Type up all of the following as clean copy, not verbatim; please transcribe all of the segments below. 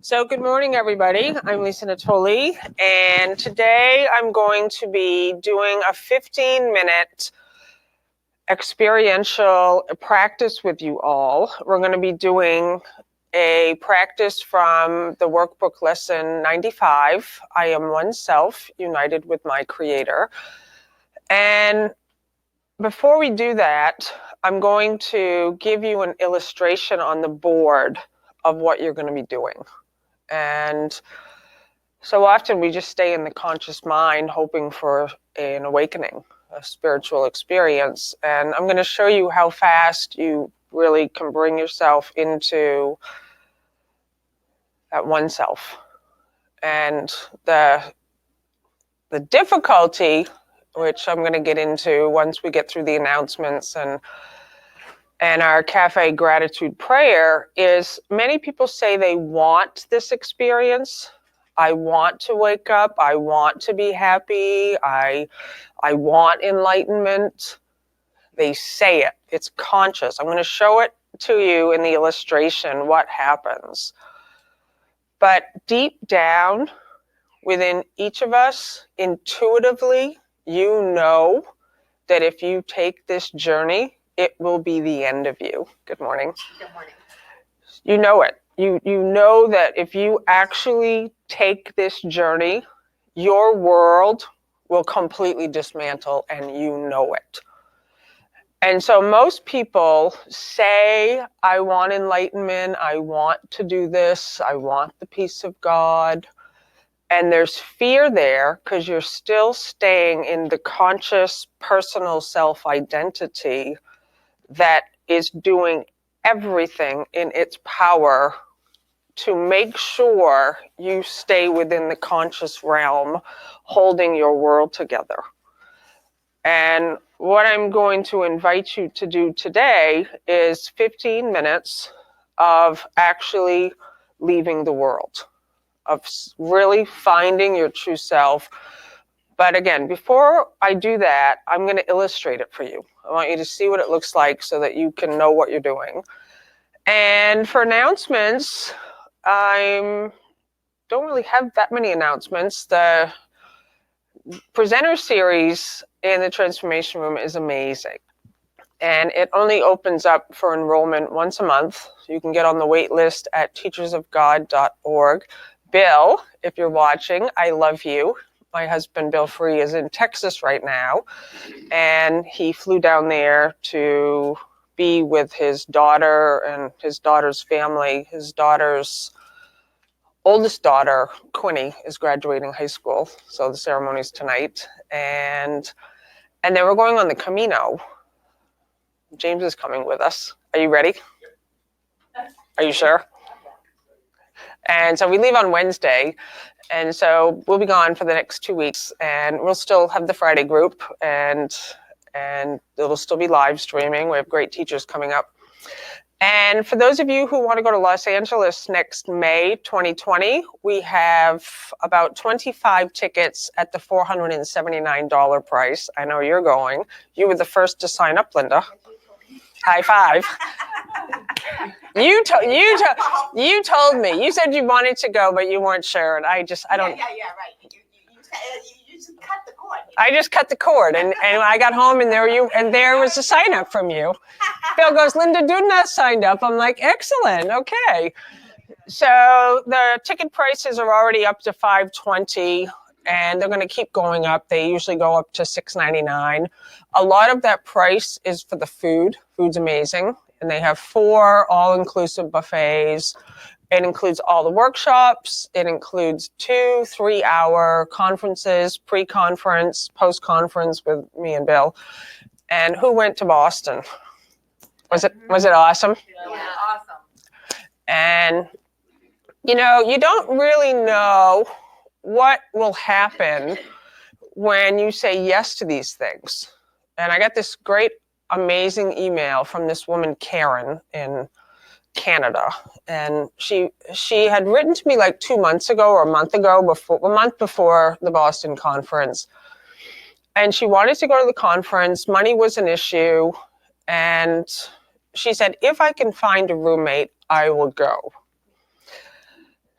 So good morning, everybody. I'm Lisa Natoli, and today I'm going to be doing a 15-minute experiential practice with you all. We're going to be doing a practice from the Workbook Lesson 95, I Am Oneself, United with My Creator. And before we do that, I'm going to give you an illustration on the board of what you're going to be doing. And so often we just stay in the conscious mind hoping for an awakening, a spiritual experience. And I'm going to show you how fast you really can bring yourself into that oneself. And the difficulty, which I'm going to get into once we get through the announcements and our cafe gratitude prayer, is many people say they want this experience. I want to wake up. I want to be happy. I want enlightenment. They say it. It's conscious. I'm going to show it to you in the illustration what happens. But deep down within each of us, intuitively, you know that if you take this journey, it will be the end of you. Good morning. Good morning. You know it. You know that if you actually take this journey, your world will completely dismantle, and you know it. And so most people say, I want enlightenment, I want to do this, I want the peace of God. And there's fear there because you're still staying in the conscious personal self-identity that is doing everything in its power to make sure you stay within the conscious realm, holding your world together. And what I'm going to invite you to do today is 15 minutes of actually leaving the world, of really finding your true self. But again, before I do that, I'm going to illustrate it for you. I want you to see what it looks like so that you can know what you're doing. And for announcements, I don't really have that many announcements. The presenter series in the Transformation Room is amazing. And it only opens up for enrollment once a month. You can get on the wait list at teachersofgod.org. Bill, if you're watching, I love you. My husband, Bill Free, is in Texas right now, and he flew down there to be with his daughter and his daughter's family. His daughter's oldest daughter, Quinny, is graduating high school, so the ceremony's tonight. And then we're going on the Camino. James is coming with us. Are you ready? Are you sure? And so we leave on Wednesday, and so we'll be gone for the next 2 weeks, and we'll still have the Friday group, and it'll still be live streaming. We have great teachers coming up. And for those of you who want to go to Los Angeles next May 2020, we have about 25 tickets at the $479 price. I know you're going. You were the first to sign up, Linda. High five. You told me. You said you wanted to go, but you weren't sure. And I don't. Yeah, right. You just cut the cord. I just cut the cord, and I got home, and there was a sign up from you. Bill goes, Linda Dudna signed up. I'm like, excellent, okay. So the ticket prices are already up to $520, and they're going to keep going up. They usually go up to $699. A lot of that price is for the food. Food's amazing. And they have 4 all-inclusive buffets. It includes all the workshops. It includes 2 3-hour conferences, pre-conference, post-conference with me and Bill. And who went to Boston? Was it awesome? Yeah, awesome. And, you don't really know what will happen when you say yes to these things. And I got this great, amazing email from this woman, Karen, in Canada. And she had written to me like 2 months ago or a month before the Boston conference. And she wanted to go to the conference. Money was an issue. And she said, if I can find a roommate, I will go.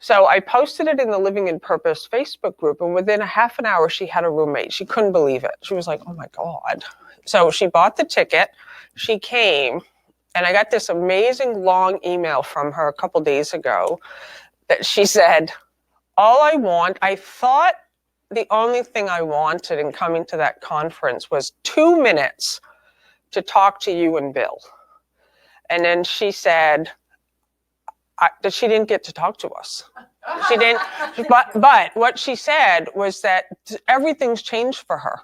So I posted it in the Living in Purpose Facebook group, and within a half an hour, she had a roommate. She couldn't believe it. She was like, oh my God. So she bought the ticket. She came, and I got this amazing long email from her a couple days ago that she said, I thought the only thing I wanted in coming to that conference was 2 minutes to talk to you and Bill. And then she said that she didn't get to talk to us. She didn't, but what she said was that everything's changed for her.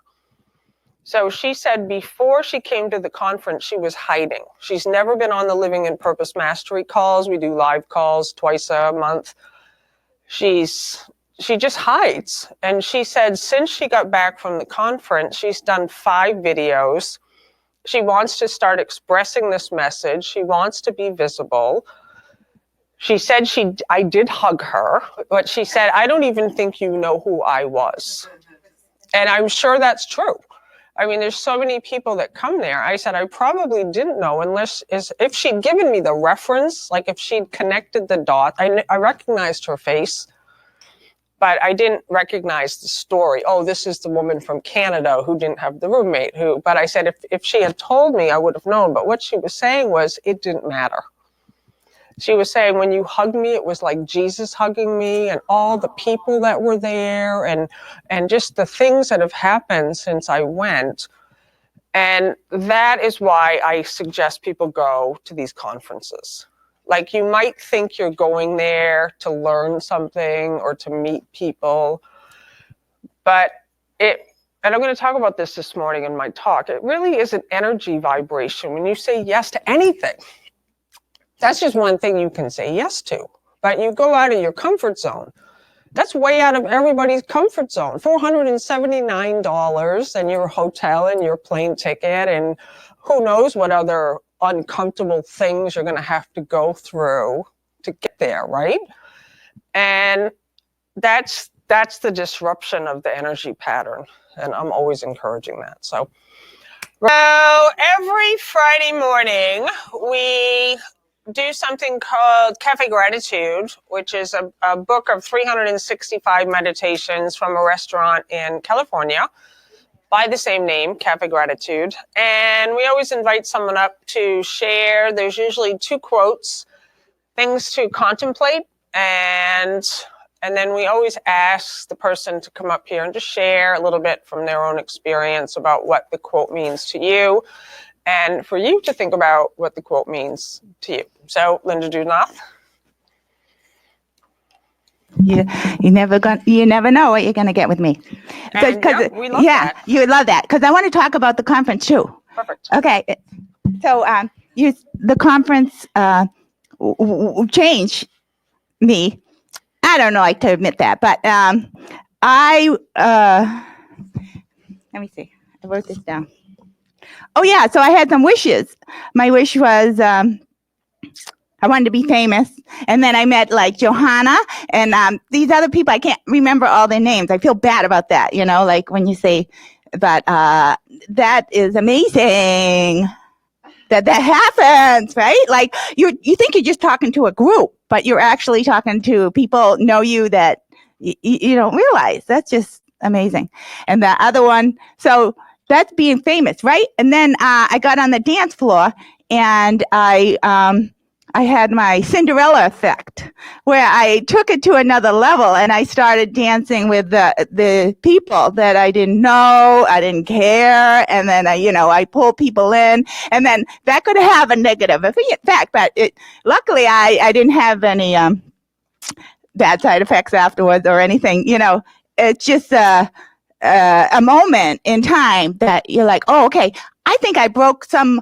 So she said before she came to the conference, she was hiding. She's never been on the Living in Purpose Mastery calls. We do live calls twice a month. She just hides. And she said since she got back from the conference, she's done 5 videos. She wants to start expressing this message. She wants to be visible. She said I did hug her, but she said, I don't even think you know who I was. And I'm sure that's true. I mean, there's so many people that come there. I said, I probably didn't know if she'd given me the reference, like if she'd connected the dot, I recognized her face, but I didn't recognize the story. Oh, this is the woman from Canada who didn't have the roommate but I said, if she had told me, I would have known. But what she was saying was, it didn't matter. She was saying, when you hugged me, it was like Jesus hugging me, and all the people that were there, and just the things that have happened since I went. And that is why I suggest people go to these conferences. Like, you might think you're going there to learn something or to meet people, but and I'm going to talk about this morning in my talk, it really is an energy vibration. When you say yes to anything, that's just one thing you can say yes to. But you go out of your comfort zone. That's way out of everybody's comfort zone. $479 and your hotel and your plane ticket, and who knows what other uncomfortable things you're going to have to go through to get there, right? And that's the disruption of the energy pattern. And I'm always encouraging that. So every Friday morning, we do something called Cafe Gratitude, which is a book of 365 meditations from a restaurant in California by the same name, Cafe Gratitude. And we always invite someone up to share. There's usually 2 quotes, things to contemplate, and then we always ask the person to come up here and just share a little bit from their own experience about what the quote means to you, and for you to think about what the quote means to you. So, Linda Dunoff. You never know what you're gonna get with me. We love that. You would love that, because I want to talk about the conference too. Perfect. Okay, so the conference changed me. I don't know, like to admit that, but let me see. I wrote this down. Oh yeah, so I had some wishes. My wish was I wanted to be famous, and then I met like Johanna and these other people. I can't remember all their names. I feel bad about that, like when you say, but that is amazing that happens, right? Like you think you're just talking to a group, but you're actually talking to people know you that you don't realize. That's just amazing. And the other one, so that's being famous, right? And then I got on the dance floor, and I had my Cinderella effect, where I took it to another level, and I started dancing with the people that I didn't know, I didn't care, and then I pull people in, and then that could have a negative effect, but luckily I didn't have any bad side effects afterwards or anything. It's just a moment in time that you're like, oh, okay, I think I broke some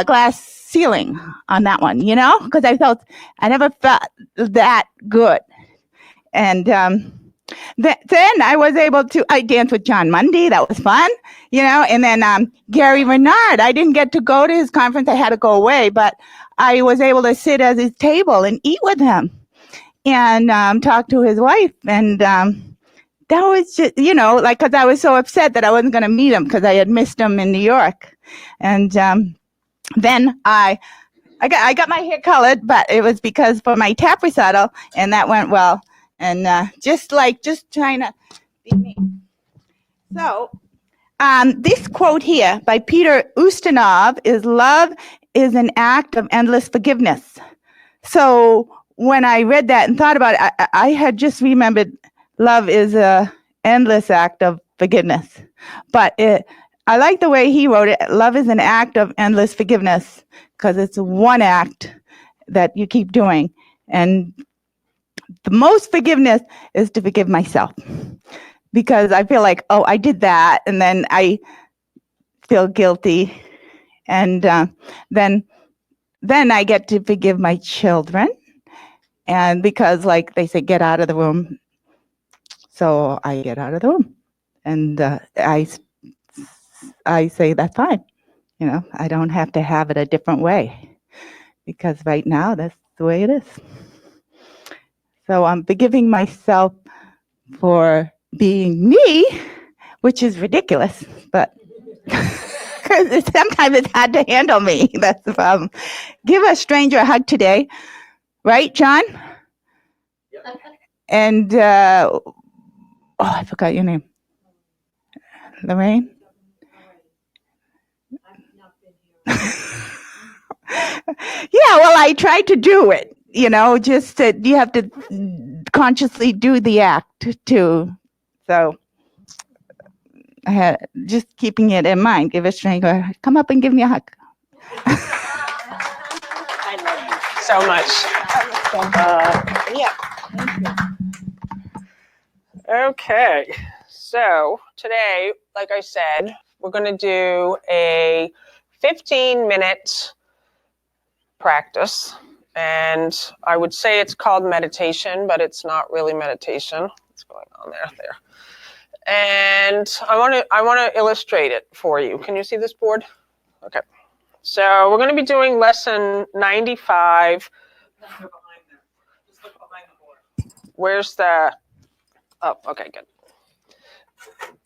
glass ceiling on that one, because I never felt that good. And then I was able I danced with John Mundy. That was fun, and then Gary Renard, I didn't get to go to his conference. I had to go away, but I was able to sit at his table and eat with him and talk to his wife. And that was just, because I was so upset that I wasn't going to meet him because I had missed him in New York. And then I I got my hair colored, but it was because for my tap recital, and that went well. And just trying to be me. So, this quote here by Peter Ustinov is, "Love is an act of endless forgiveness." So when I read that and thought about it, I had just remembered love is a endless act of forgiveness. But I like the way he wrote it. Love is an act of endless forgiveness, because it's one act that you keep doing. And the most forgiveness is to forgive myself, because I feel like, oh, I did that, and then I feel guilty, and then I get to forgive my children, and because, like they say, get out of the room, so I get out of the room, and I say that's fine. I don't have to have it a different way, because right now that's the way it is. So I'm forgiving myself for being me, which is ridiculous, but because sometimes it's hard to handle me. That's the problem. Give a stranger a hug today, right, John? Yep. And I forgot your name. Lorraine? Yeah, well, I tried to do it, just that you have to consciously do the act too. So I had just keeping it in mind. Give a stranger, come up and give me a hug. I love you so much. Yeah. Okay. So today, like I said, we're going to do a 15-minute practice. And I would say it's called meditation, but it's not really meditation. What's going on there? And I want to illustrate it for you. Can you see this board? Okay. So we're going to be doing lesson 95. Just look behind the board. Where's the... Oh, okay, good.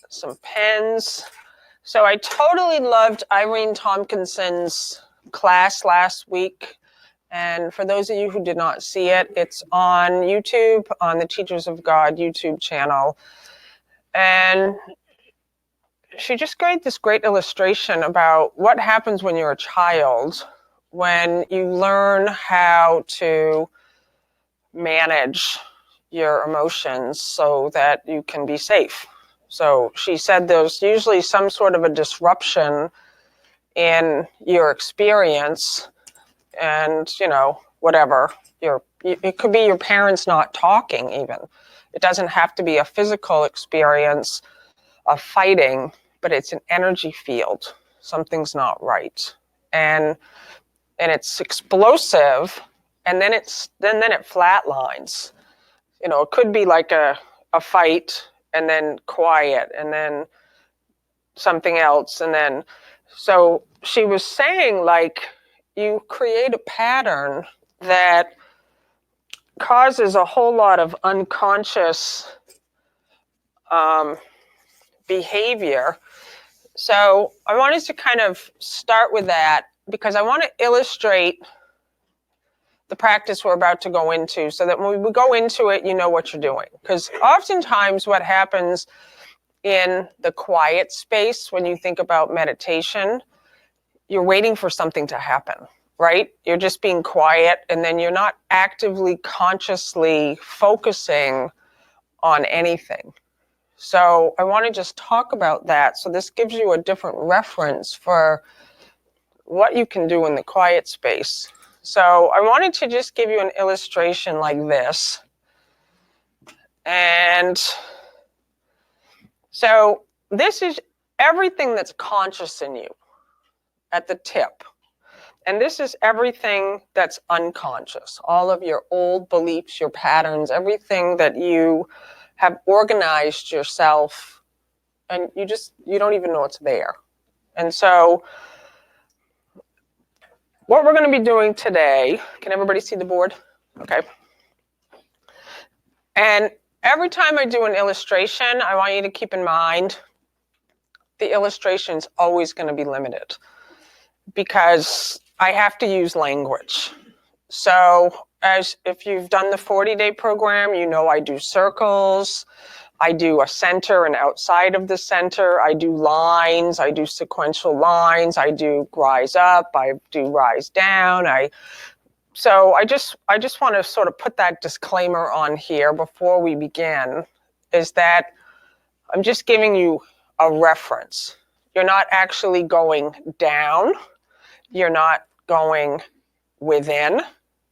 Some pens. So I totally loved Irene Tompkinson's class last week. And for those of you who did not see it, it's on YouTube, on the Teachers of God YouTube channel. And she just gave this great illustration about what happens when you're a child, when you learn how to manage your emotions so that you can be safe. So she said there's usually some sort of a disruption in your experience, and whatever, it could be your parents not talking even. It doesn't have to be a physical experience of fighting, but it's an energy field. Something's not right, and it's explosive, and then it flatlines. It could be like a fight, and then quiet, and then something else, and then... So she was saying, like, you create a pattern that causes a whole lot of unconscious behavior. So I wanted to kind of start with that, because I want to illustrate the practice we're about to go into, so that when we go into it, you know what you're doing. Because oftentimes what happens in the quiet space when you think about meditation, you're waiting for something to happen, right? You're just being quiet, and then you're not actively, consciously focusing on anything. So I want to just talk about that. So this gives you a different reference for what you can do in the quiet space. So I wanted to just give you an illustration like this. And so this is everything that's conscious in you at the tip. And this is everything that's unconscious, all of your old beliefs, your patterns, everything that you have organized yourself, and you don't even know it's there. And so what we're going to be doing today, can everybody see the board? Okay. And every time I do an illustration, I want you to keep in mind the illustration is always going to be limited, because I have to use language. So as if you've done the 40-day program, you know I do circles, I do a center and outside of the center, I do lines, I do sequential lines, I do rise up, I do rise down. So I just want to sort of put that disclaimer on here before we begin, is that I'm just giving you a reference. You're not actually going down, you're not going within.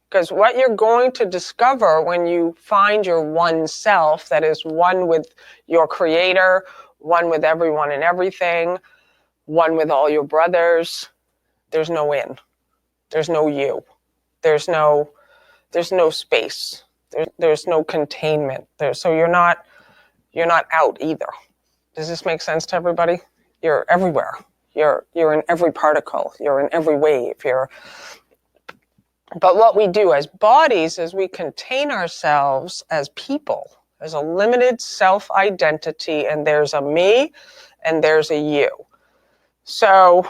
Because what you're going to discover when you find your one self, that is one with your creator, one with everyone and everything, one with all your brothers, there's no in, there's no you, there's no space, there's no containment. So you're not out either. Does this make sense to everybody? You're everywhere. You're in every particle. You're in every wave. But what we do as bodies is we contain ourselves as people. There's a limited self-identity, and there's a me, and there's a you. So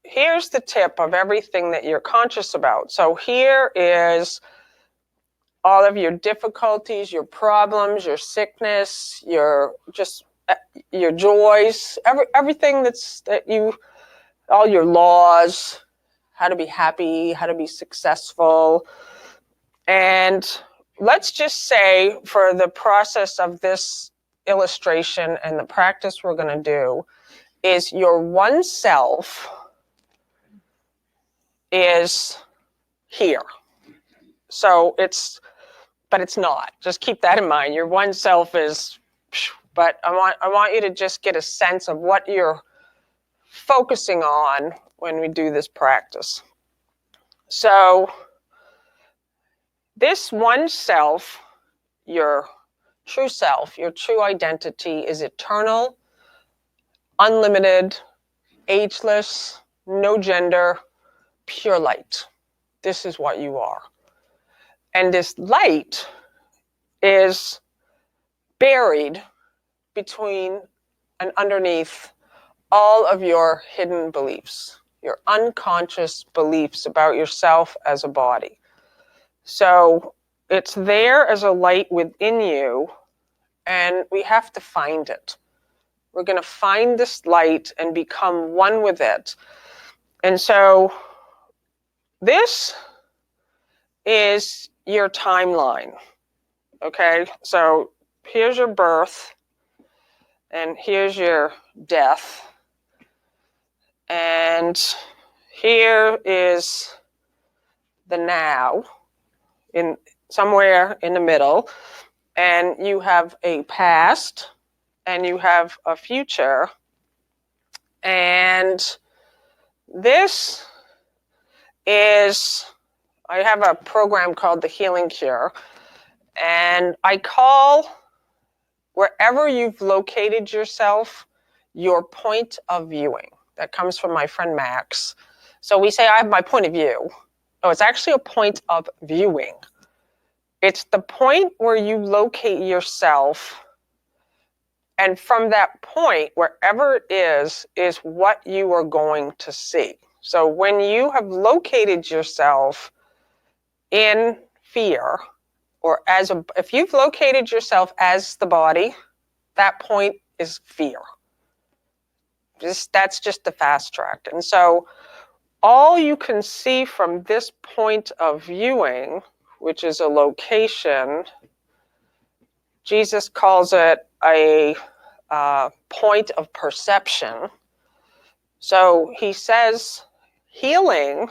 here's the tip of everything that you're conscious about. So here is all of your difficulties, your problems, your sickness, your joys, everything all your laws, how to be happy, how to be successful. And let's just say for the process of this illustration and the practice we're going to do is your one self is here. So but it's not. Just keep that in mind. Your one self is, but I want you to just get a sense of what you're focusing on when we do this practice. So this one self, your true self, your true identity is eternal, unlimited, ageless, no gender, pure light. This is what you are. And this light is buried between and underneath all of your hidden beliefs, your unconscious beliefs about yourself as a body. So it's there as a light within you, and we have to find it. We're going to find this light and become one with it. And so this is your timeline. Okay, so here's your birth, and here's your death, and here is the now, in somewhere in the middle, and you have a past, and you have a future, and this is, I have a program called the Healing Cure, and I call wherever you've located yourself your point of viewing. That comes from my friend Max. So we say, I have my point of view. Oh, it's actually a point of viewing. It's the point where you locate yourself, and from that point, wherever it is what you are going to see. So when you have located yourself in fear, or if you've located yourself as the body, that point is fear. That's just the fast track. And so all you can see from this point of viewing, which is a location, Jesus calls it a point of perception. So he says healing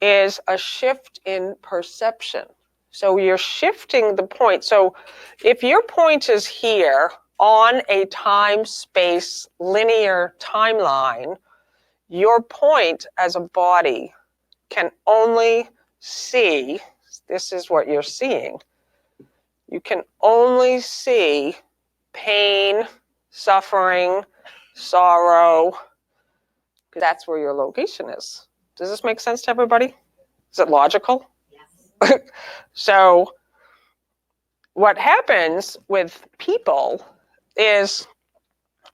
is a shift in perception. So you're shifting the point. So if your point is here on a time-space linear timeline, your point as a body can only see, this is what you're seeing, you can only see pain, suffering, sorrow, because that's where your location is. Does this make sense to everybody? Is it logical? Yes. So what happens with people is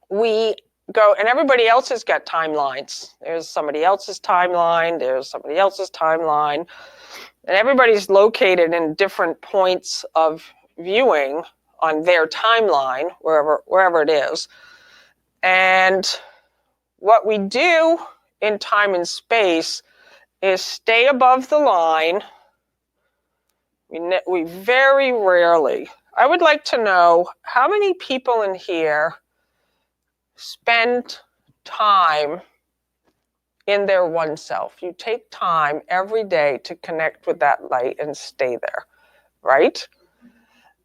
we go, and everybody else has got timelines. There's somebody else's timeline, there's somebody else's timeline, and everybody's located in different points of viewing on their timeline, wherever it is. And what we do in time and space is stay above the line. We very rarely, I would like to know how many people in here spend time in their oneself. You take time every day to connect with that light and stay there, right?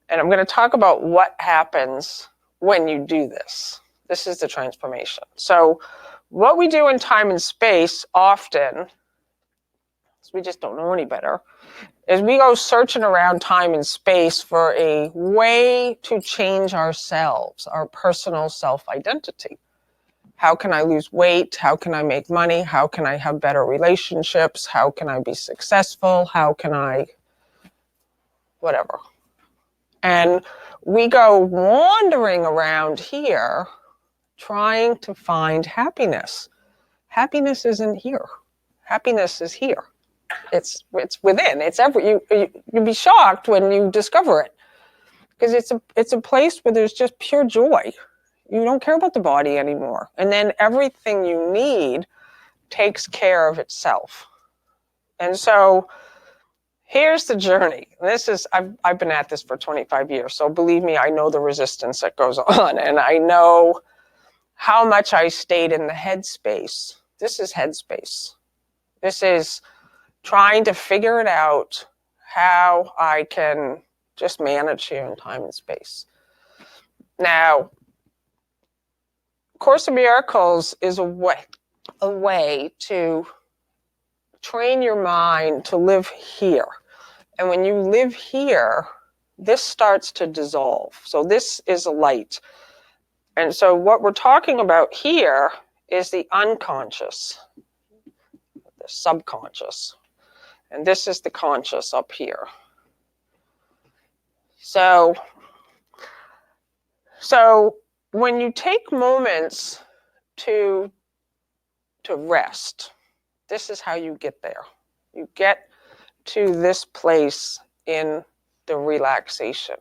And I'm going to talk about what happens when you do this. This is the transformation. So what we do in time and space often, we just don't know any better, is we go searching around time and space for a way to change ourselves, our personal self-identity. How can I lose weight? How can I make money? How can I have better relationships? How can I be successful? How can I, whatever. And we go wandering around here trying to find happiness. Happiness isn't here. Happiness is here. It's within. It's you'll be shocked when you discover it, because it's a place where there's just pure joy. You don't care about the body anymore, and then everything you need takes care of itself. And so here's the journey. This is I've been at this for 25 years, so believe me, I know the resistance that goes on, and I know how much I stayed in the headspace. This is headspace. This is trying to figure it out, how I can just manage here in time and space. Now, Course in Miracles is a way to train your mind to live here. And when you live here, this starts to dissolve. So this is a light. And so what we're talking about here is the unconscious, the subconscious. And this is the conscious up here. So when you take moments to rest, this is how you get there. You get to this place in the relaxation,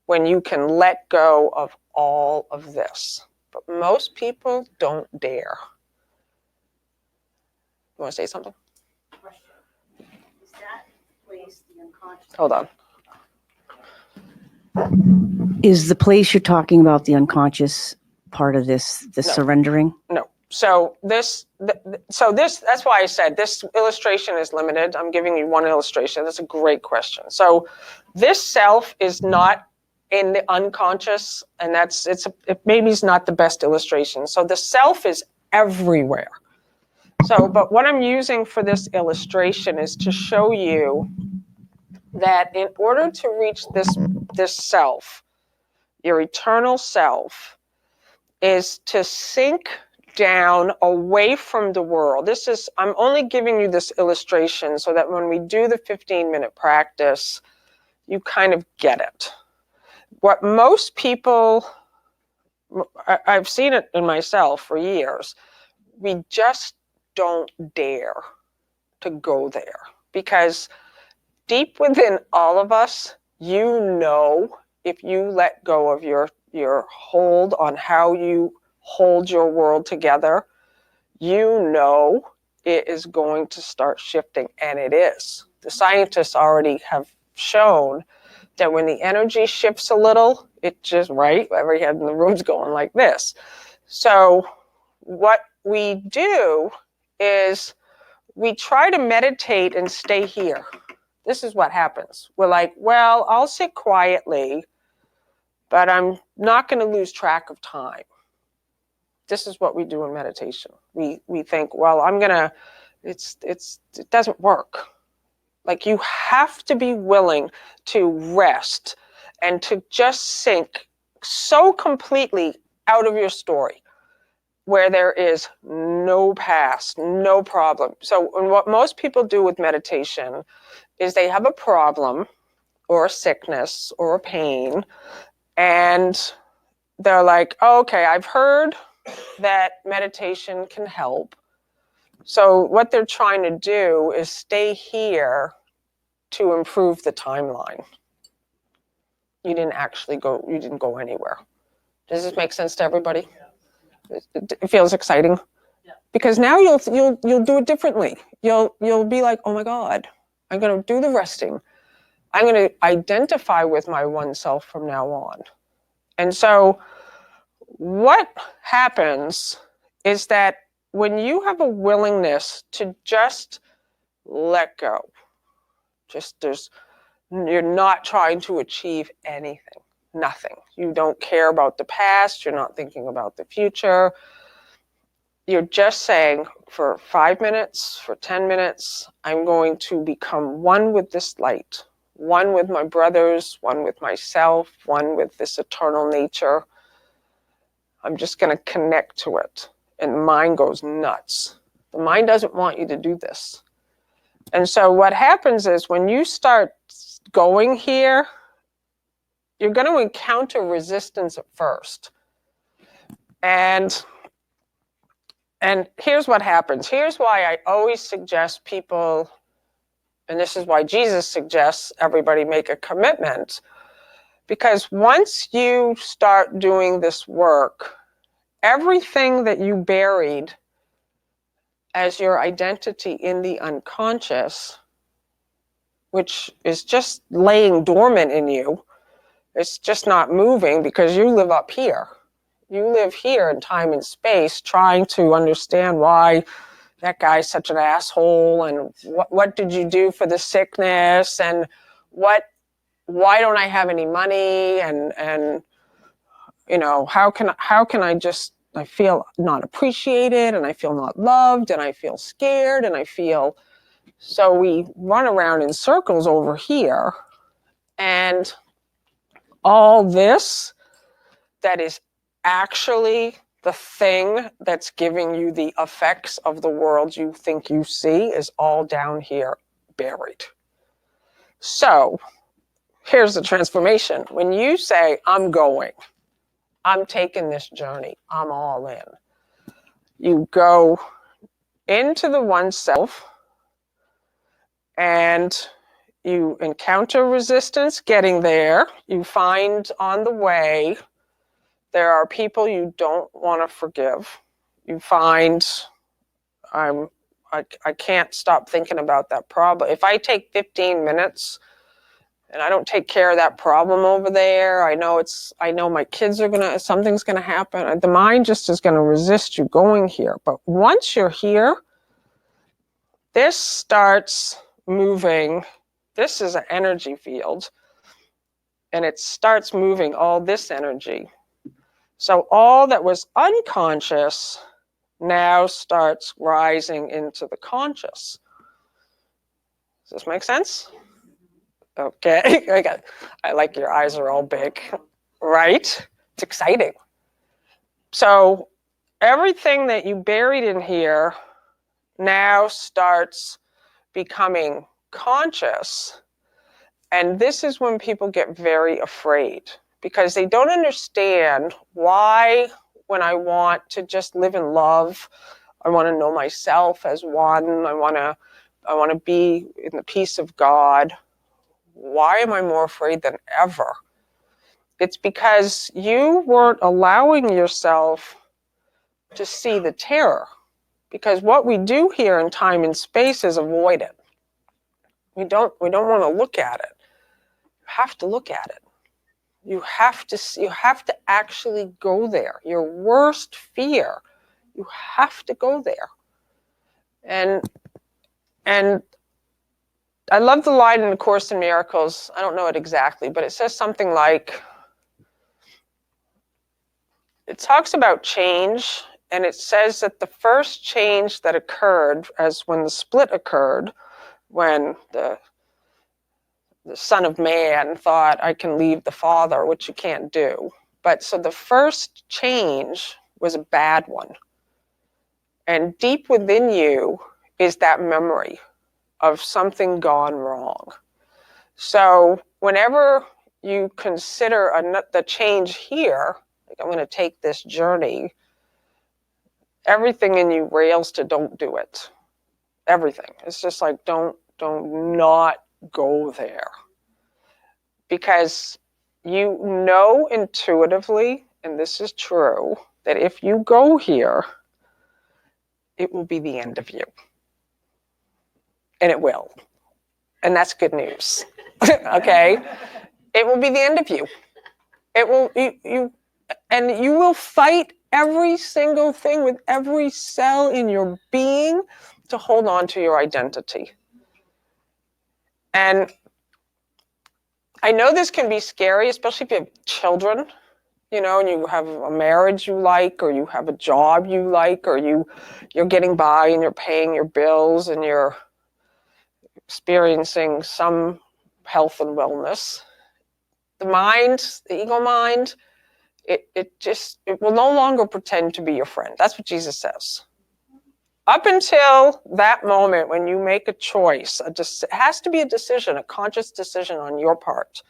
when you can let go of all of this. But most people don't dare. You want to say something? Is that place the unconscious? Hold on. Is the place you're talking about the unconscious part of this, the surrendering? No. So that's why I said this illustration is limited. I'm giving you one illustration. That's a great question. So this self is not in the unconscious, and it maybe is not the best illustration. So the self is everywhere. So, but what I'm using for this illustration is to show you that in order to reach this self, your eternal self, is to sink down away from the world. I'm only giving you this illustration so that when we do the 15-minute practice, you kind of get it. What most people, I've seen it in myself for years, we just don't dare to go there, because deep within all of us, if you let go of your hold on how you hold your world together, it is going to start shifting, and it is. The scientists already have shown that when the energy shifts a little, it just, right, every head in the room's going like this. So what we do is we try to meditate and stay here. This is what happens. We're like, well, I'll sit quietly, but I'm not going to lose track of time. This is what we do in meditation. We think, well, it doesn't work. Like, you have to be willing to rest and to just sink so completely out of your story, where there is no past, no problem. So what most people do with meditation is they have a problem or a sickness or a pain, and they're like, oh, okay, I've heard that meditation can help. So what they're trying to do is stay here to improve the timeline. You didn't go anywhere. Does this make sense to everybody? It feels exciting. Because now you'll do it differently. You'll be like, oh my God, I'm going to do the resting. I'm going to identify with my one self from now on. And so what happens is that when you have a willingness to just let go, you're not trying to achieve anything, nothing. You don't care about the past. You're not thinking about the future. You're just saying, for 5 minutes, for 10 minutes, I'm going to become one with this light, one with my brothers, one with myself, one with this eternal nature. I'm just going to connect to it. And the mind goes nuts. The mind doesn't want you to do this. And so what happens is when you start going here, you're going to encounter resistance at first. And here's what happens. Here's why I always suggest people, and this is why Jesus suggests everybody make a commitment. Because once you start doing this work, everything that you buried as your identity in the unconscious, which is just laying dormant in you, it's just not moving because you live up here. You live here in time and space trying to understand why that guy's such an asshole and what did you do for the sickness and why don't I have any money and you know, how can I feel not appreciated and I feel not loved and I feel scared and so we run around in circles over here, and all this that is actually the thing that's giving you the effects of the world you think you see is all down here buried. So here's the transformation. When you say, I'm taking this journey, I'm all in, you go into the one self and you encounter resistance getting there. You find on the way there are people you don't want to forgive. You find I can't stop thinking about that problem. If I take 15 minutes and I don't take care of that problem over there, I know my kids something's gonna happen. The mind just is gonna resist you going here. But once you're here, this starts moving. This is an energy field, and it starts moving all this energy. So all that was unconscious now starts rising into the conscious. Does this make sense? Okay. I like your eyes are all big, right? It's exciting. So everything that you buried in here now starts becoming conscious. And this is when people get very afraid because they don't understand why, when I want to just live in love, I want to know myself as one, I want to be in the peace of God, why am I more afraid than ever? It's because you weren't allowing yourself to see the terror. Because what we do here in time and space is avoid it. We don't want to look at it. You have to look at it. You have to actually go there. Your worst fear, you have to go there. And I love the line in the Course in Miracles. I don't know it exactly, but it says something like, it talks about change, and it says that the first change that occurred, as when the split occurred, when the Son of Man thought, I can leave the Father, which you can't do. But so the first change was a bad one. And deep within you is that memory of something gone wrong. So whenever you consider the change here, like I'm going to take this journey, Everything in you rails to don't do it. Everything. It's just like, don't not go there. Because you know intuitively, and this is true, that if you go here, it will be the end of you. And it will. And that's good news. Okay? It will be the end of you. It will, and you will fight every single thing with every cell in your being to hold on to your identity. And I know this can be scary, especially if you have children, and you have a marriage you like, or you have a job you like, or you're getting by and you're paying your bills and you're experiencing some health and wellness. The mind, the ego mind, it will no longer pretend to be your friend. That's what Jesus says. Up until that moment when you make a choice, it has to be a decision, a conscious decision on your part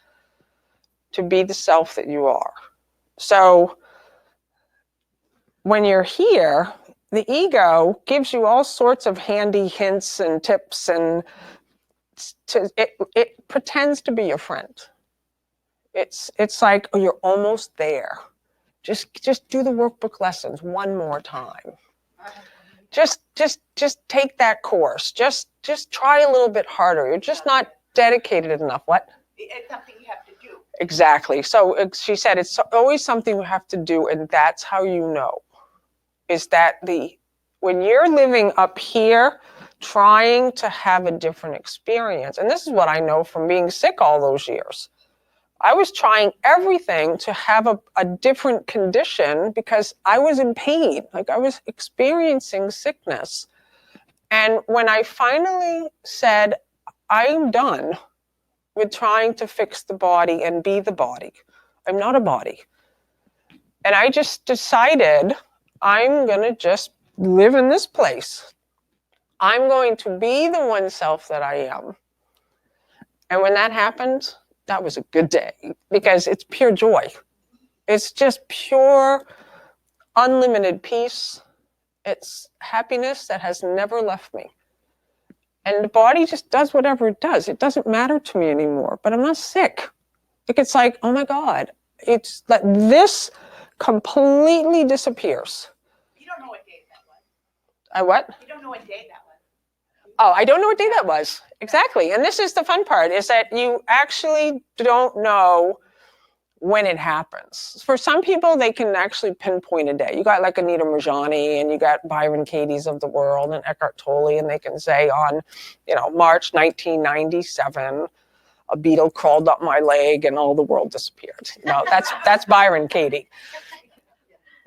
to be the self that you are. So when you're here, the ego gives you all sorts of handy hints and tips, and it pretends to be your friend. It's like, oh, you're almost there. Just do the workbook lessons one more time. Just take that course. Just try a little bit harder. You're just not dedicated enough. What? It's something you have to do. Exactly. So she said it's always something you have to do, and that's how you know. Is that when you're living up here, trying to have a different experience, and this is what I know from being sick all those years. I was trying everything to have a different condition because I was in pain. Like, I was experiencing sickness. And when I finally said, I'm done with trying to fix the body and be the body. I'm not a body. And I just decided I'm going to just live in this place. I'm going to be the one self that I am. And when that happened, that was a good day, because it's pure joy. It's just pure, unlimited peace. It's happiness that has never left me. And the body just does whatever it does. It doesn't matter to me anymore, but I'm not sick. It's like, oh my God, it's like this completely disappears. You don't know what day that was. I what? You don't know what day that was. Oh, I don't know what day that was. Exactly. And this is the fun part, is that you actually don't know when it happens. For some people, they can actually pinpoint a day. You got like Anita Murjani, and you got Byron Katie's of the world, and Eckhart Tolle, and they can say on, March 1997, a beetle crawled up my leg and all the world disappeared. That's Byron Katie.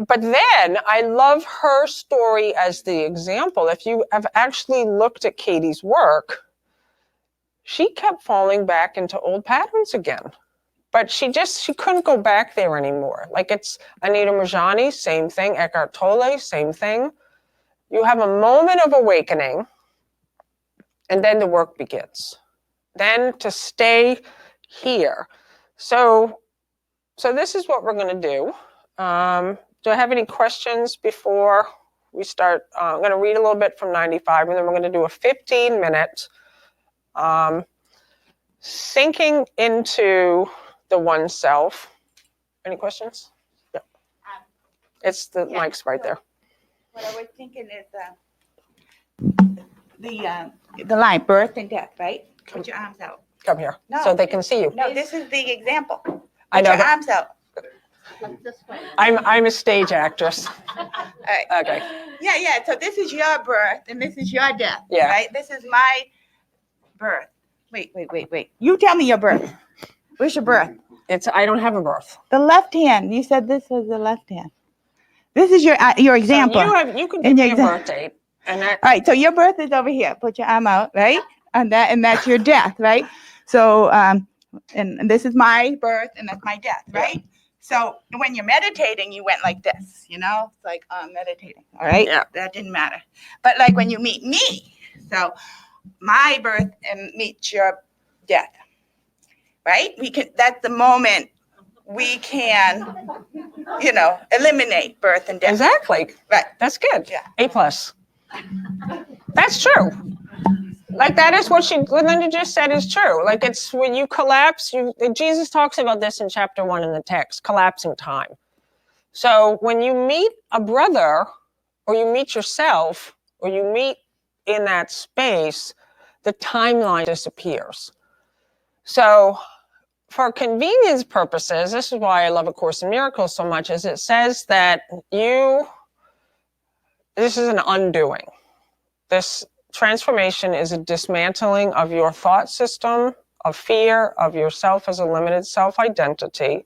But then I love her story as the example. If you have actually looked at Katie's work, she kept falling back into old patterns again. But she couldn't go back there anymore. Like, it's Anita Murjani, same thing. Eckhart Tolle, same thing. You have a moment of awakening, and then the work begins. Then to stay here. So this is what we're going to do. Do I have any questions before we start? I'm going to read a little bit from 95, and then we're going to do a 15-minute sinking into the oneself. Any questions? No. It's the mic's right there. What I was thinking is the line, birth and death, right? Put your arms out. Come here, No. so they can see you. No, this is the example. Put I know your that. arms out. I'm a stage actress. All right. Okay. Yeah. So this is your birth and this is your death. Yeah. Right? This is my birth. Wait. You tell me your birth. Where's your birth? I don't have a birth. The left hand. You said this was the left hand. This is your example. So you can give me a birth date. And all right. So your birth is over here. Put your arm out, right? And that's your death, right? So and this is my birth and that's my death, right? Yeah. So when you're meditating, you went like this, it's like meditating, all right? Yeah. That didn't matter. But like when you meet me, so my birth and meet your death, right? That's the moment we can, eliminate birth and death. Exactly. Right. That's good. Yeah. A plus. That's true. Like that is what Linda just said is true. Like it's when you collapse, Jesus talks about this in chapter 1 in the text, collapsing time. So when you meet a brother or you meet yourself or you meet in that space, the timeline disappears. So for convenience purposes, this is why I love A Course in Miracles so much, is it says that this is an undoing. This transformation is a dismantling of your thought system, of fear, of yourself as a limited self-identity.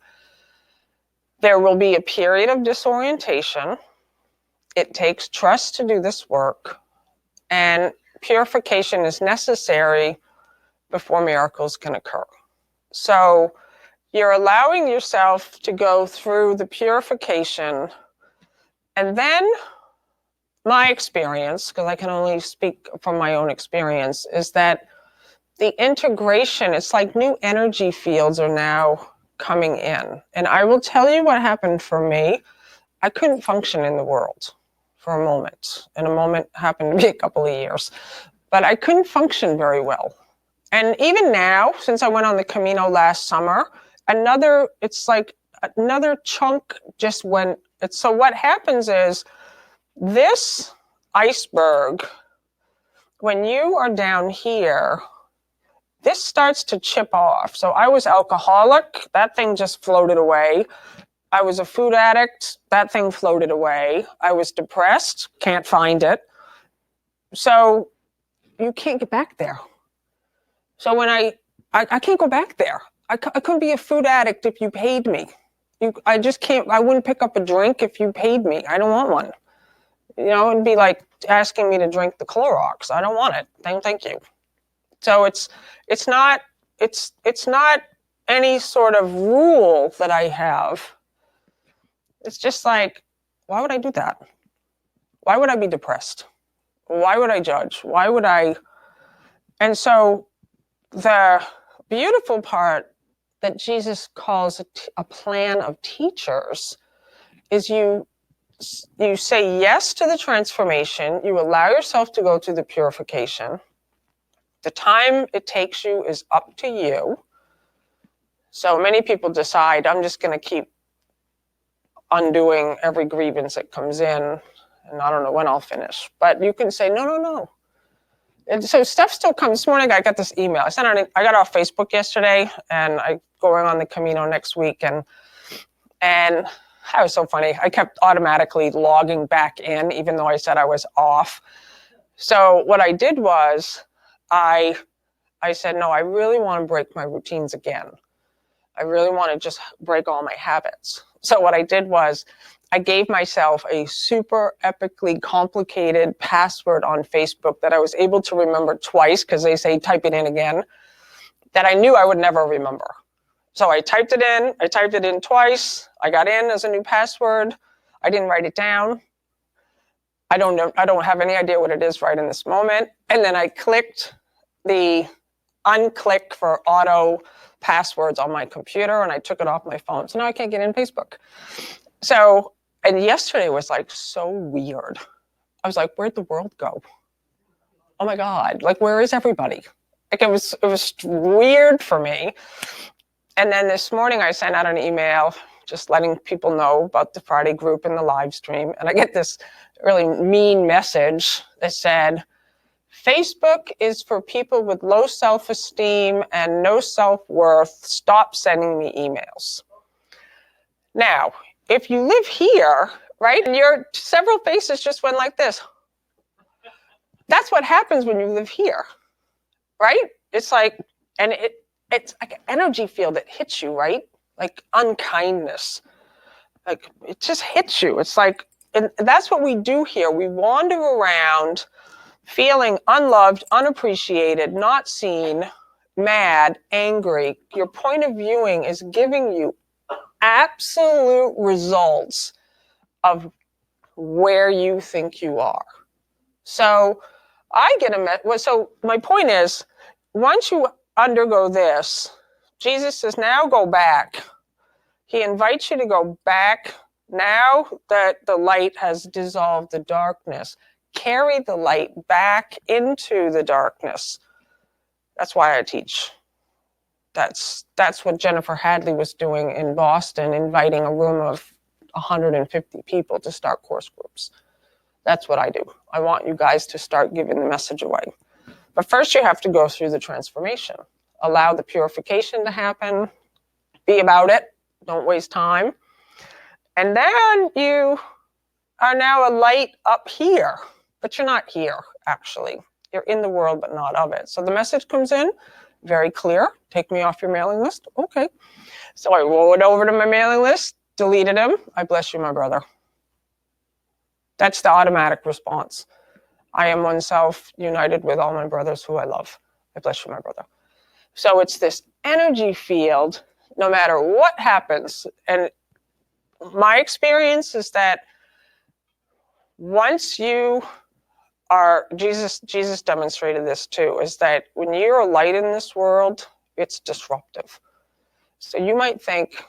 There will be a period of disorientation. It takes trust to do this work, and purification is necessary before miracles can occur. So you're allowing yourself to go through the purification, and then my experience, because I can only speak from my own experience, is that the integration, it's like new energy fields are now coming in. And I will tell you what happened for me. I couldn't function in the world for a moment. And a moment happened to be a couple of years. But I couldn't function very well. And even now, since I went on the Camino last summer, it's like another chunk just went. So what happens is, this iceberg, when you are down here, this starts to chip off. So I was alcoholic, that thing just floated away. I was a food addict, that thing floated away. I was depressed, can't find it. So you can't get back there. So when I can't go back there. I couldn't be a food addict if you paid me. I just can't, I wouldn't pick up a drink if you paid me. I don't want one. It'd be like asking me to drink the Clorox. I don't want it. Thank you. So it's not any sort of rule that I have. It's just like, why would I do that? Why would I be depressed? Why would I judge? Why would I? And so the beautiful part that Jesus calls a plan of teachers is you say yes to the transformation, you allow yourself to go through the purification. The time it takes you is up to you. So many people decide, I'm just going to keep undoing every grievance that comes in, and I don't know when I'll finish. But you can say, no. And so stuff still comes. This morning I got this email. I got off Facebook yesterday, and I'm going on the Camino next week, and that was so funny. I kept automatically logging back in, even though I said I was off. So what I did was I said, no, I really want to break my routines again. I really want to just break all my habits. So what I did was I gave myself a super epically complicated password on Facebook that I was able to remember twice, because they say type it in again, that I knew I would never remember. So I typed it in twice. I got in as a new password. I didn't write it down. I don't have any idea what it is right in this moment. And then I clicked the unclick for auto passwords on my computer, and I took it off my phone. So now I can't get in Facebook. So, and yesterday was like so weird. I was like, where'd the world go? Oh my God, like where is everybody? Like it was weird for me. And then this morning I sent out an email just letting people know about the Friday group and the live stream. And I get this really mean message that said, Facebook is for people with low self-esteem and no self-worth. Stop sending me emails. Now, if you live here, right, and your several faces just went like this. That's what happens when you live here, right? It's like, and it's like an energy field that hits you, right? Like unkindness. Like it just hits you. It's like, and that's what we do here. We wander around feeling unloved, unappreciated, not seen, mad, angry. Your point of viewing is giving you absolute results of where you think you are. So so my point is, once you undergo this, Jesus says, now go back He invites you to go back now that the light has dissolved the darkness. Carry the light back into the darkness. That's why I teach. That's what Jennifer Hadley was doing in Boston, inviting a room of 150 people to start course groups. That's what I do. I want you guys to start giving the message away. But first you have to go through the transformation. Allow the purification to happen. Be about it. Don't waste time. And then you are now a light up here, but you're not here, actually. You're in the world, but not of it. So the message comes in, very clear. Take me off your mailing list. Okay. So I roll it over to my mailing list, deleted him. I bless you, my brother. That's the automatic response. I am one self, united with all my brothers who I love. I bless you, my brother. So it's this energy field, no matter what happens. And my experience is that once you are, Jesus demonstrated this too, is that when you're a light in this world, it's disruptive. So you might think,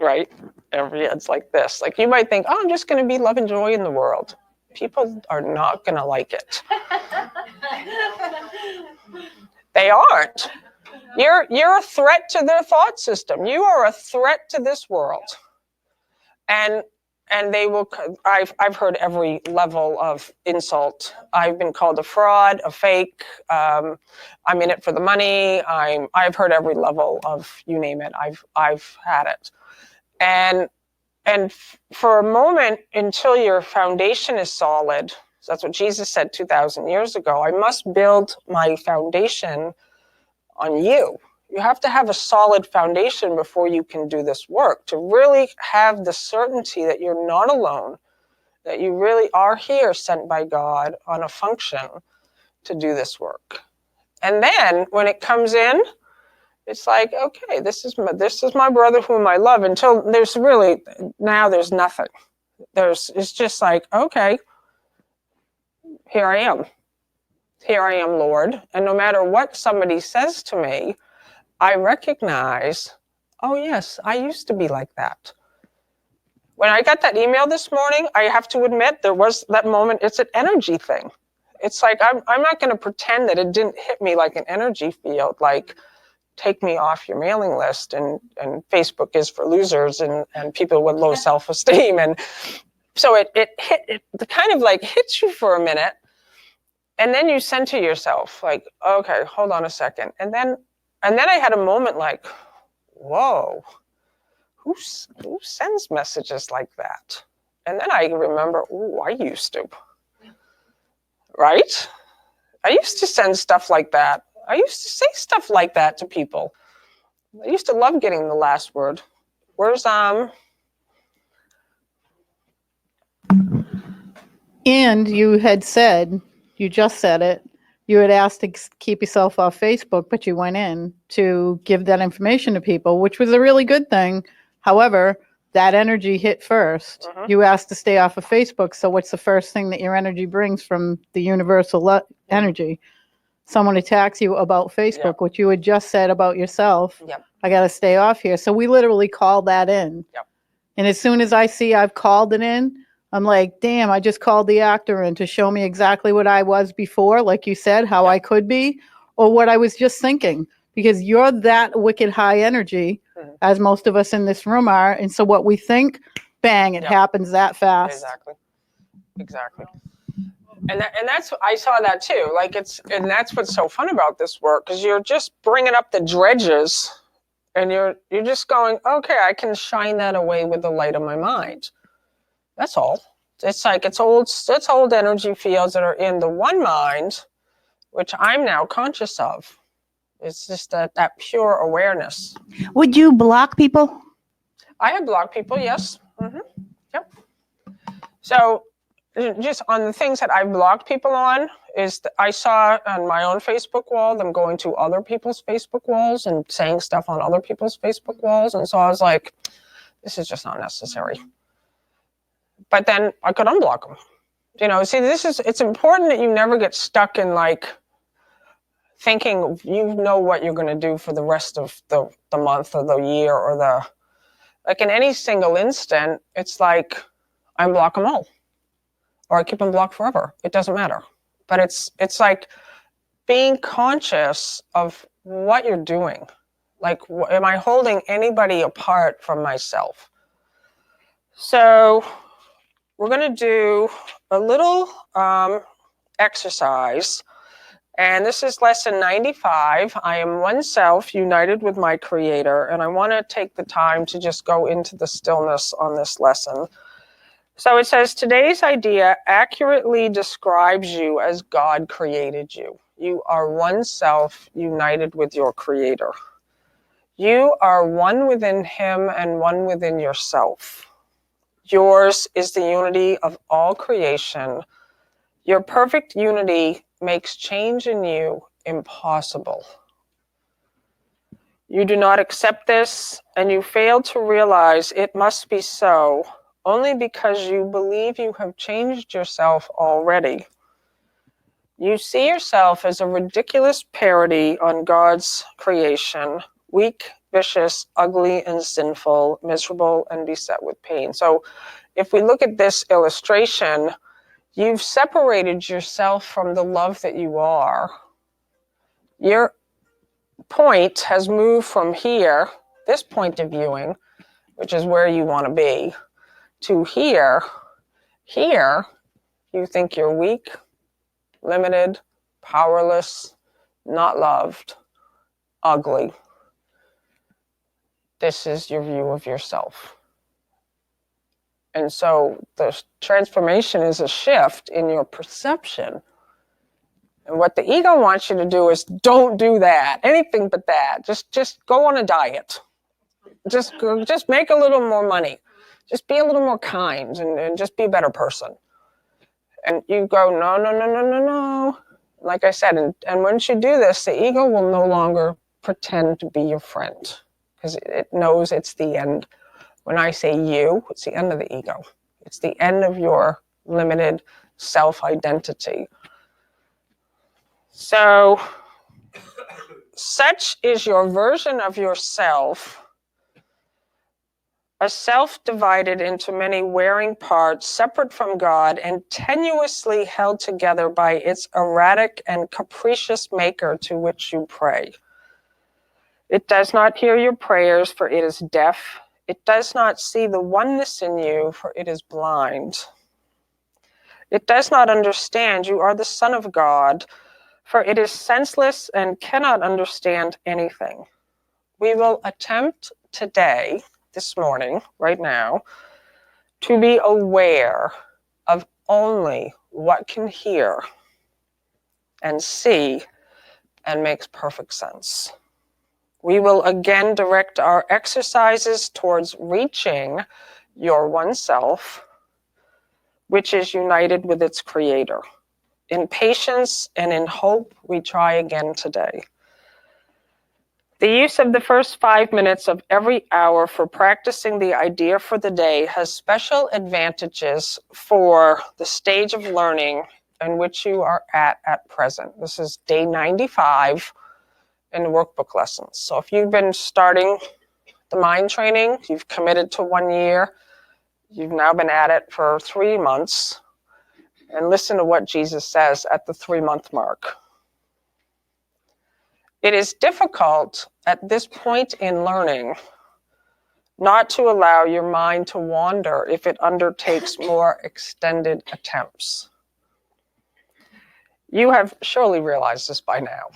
right, it's like this. Like you might think, oh, I'm just going to be love and joy in the world. People are not going to like it. They aren't. You're a threat to their thought system. You are a threat to this world. And they will, I've heard every level of insult. I've been called a fraud, a fake, I'm in it for the money. I've heard every level of, you name it, I've had it. And for a moment, until your foundation is solid, so that's what Jesus said 2,000 years ago, I must build my foundation on you. You have to have a solid foundation before you can do this work, to really have the certainty that you're not alone, that you really are here sent by God on a function to do this work. And then when it comes in, it's like, okay, this is my brother whom I love, until there's nothing. It's just like, okay, here I am. Here I am, Lord. And no matter what somebody says to me, I recognize, oh yes, I used to be like that. When I got that email this morning, I have to admit there was that moment, it's an energy thing. It's like, I'm not going to pretend that it didn't hit me like an energy field, like take me off your mailing list, and Facebook is for losers and people with low self-esteem. And so it kind of like hits you for a minute. And then you center yourself like, okay, hold on a second. And then I had a moment like, whoa, who sends messages like that? And then I remember, oh, I used to, right? I used to send stuff like that. I used to say stuff like that to people. I used to love getting the last word. Where's And you had said, you just said it, you had asked to keep yourself off Facebook, but you went in to give that information to people, which was a really good thing. However, that energy hit first. Mhm. You asked to stay off of Facebook. So what's the first thing that your energy brings from the universal energy? Someone attacks you about Facebook, Yep. what you had just said about yourself. Yep. I got to stay off here. So we literally called that in. Yep. And as soon as I see I've called it in, I'm like, damn, I just called the actor in to show me exactly what I was before, like you said, how I could be, or what I was just thinking. Because you're that wicked high energy, Mhm. as most of us in this room are. And so what we think, bang, it Yep. happens that fast. Exactly. And that's, I saw that too. Like and that's what's so fun about this work, because you're just bringing up the dredges, and you're just going, okay, I can shine that away with the light of my mind. That's all. It's like it's old energy fields that are in the one mind, which I'm now conscious of. It's just that pure awareness. Would you block people? I have blocked people, yes. Yep. So just on the things that I've blocked people on is I saw on my own Facebook wall them going to other people's Facebook walls and saying stuff on other people's Facebook walls. And so I was like, this is just not necessary. But then I could unblock them. You know, see, it's important that you never get stuck in like thinking you know what you're going to do for the rest of the month or the year or Like in any single instant, it's like I block them all, or I keep them blocked forever. It doesn't matter. But it's like being conscious of what you're doing. Like, am I holding anybody apart from myself? So we're going to do a little exercise. And this is lesson 95. I am one self united with my creator. And I want to take the time to just go into the stillness on this lesson. So it says, today's idea accurately describes you as God created you. You are one self united with your creator. You are one within him and one within yourself. Yours is the unity of all creation. Your perfect unity makes change in you impossible. You do not accept this, and you fail to realize it must be so, only because you believe you have changed yourself already. You see yourself as a ridiculous parody on God's creation, weak, vicious, ugly, and sinful, miserable, and beset with pain. So if we look at this illustration, you've separated yourself from the love that you are. Your point has moved from here, this point of viewing, which is where you want to be, to here. Here, you think you're weak, limited, powerless, not loved, ugly. This is your view of yourself. And so the transformation is a shift in your perception. And what the ego wants you to do is don't do that, anything but that. Just go on a diet. Just make a little more money. Just be a little more kind and just be a better person. And you go, no. Like I said, and once you do this, the ego will no longer pretend to be your friend because it knows it's the end. When I say you, it's the end of the ego. It's the end of your limited self-identity. So, such is your version of yourself, a self divided into many wearing parts, separate from God, and tenuously held together by its erratic and capricious maker to which you pray. It does not hear your prayers, for it is deaf. It does not see the oneness in you, for it is blind. It does not understand you are the Son of God, for it is senseless and cannot understand anything. We will attempt today, this morning, right now, to be aware of only what can hear and see and makes perfect sense. We will again direct our exercises towards reaching your one self, which is united with its creator. In patience and in hope, we try again today. The use of the first 5 minutes of every hour for practicing the idea for the day has special advantages for the stage of learning in which you are at present. This is day 95 in the Workbook Lessons. So if you've been starting the mind training, you've committed to 1 year, you've now been at it for 3 months, and listen to what Jesus says at the 3-month mark. It is difficult at this point in learning not to allow your mind to wander if it undertakes more extended attempts. You have surely realized this by now.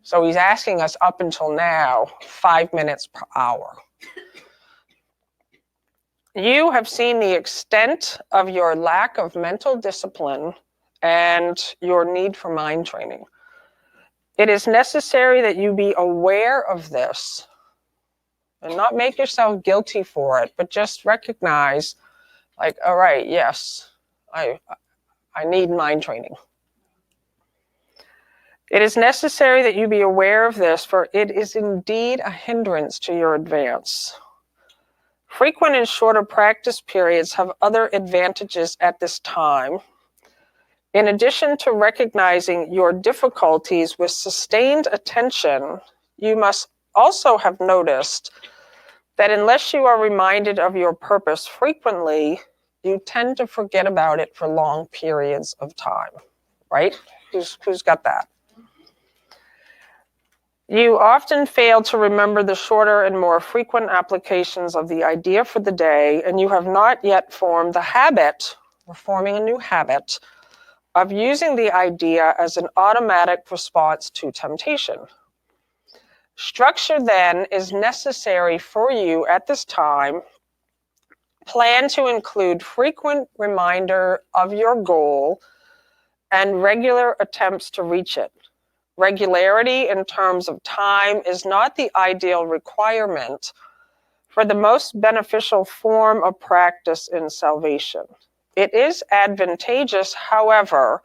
So he's asking us up until now 5 minutes per hour. You have seen the extent of your lack of mental discipline and your need for mind training. It is necessary that you be aware of this and not make yourself guilty for it, but just recognize, like, all right, yes, I need mind training. It is necessary that you be aware of this, for it is indeed a hindrance to your advance. Frequent and shorter practice periods have other advantages at this time. In addition to recognizing your difficulties with sustained attention, you must also have noticed that unless you are reminded of your purpose frequently, you tend to forget about it for long periods of time, right? Who's got that? You often fail to remember the shorter and more frequent applications of the idea for the day, and you have not yet formed the habit, or forming a new habit, of using the idea as an automatic response to temptation. Structure then is necessary for you at this time. Plan to include frequent reminder of your goal and regular attempts to reach it. Regularity in terms of time is not the ideal requirement for the most beneficial form of practice in salvation. It is advantageous, however,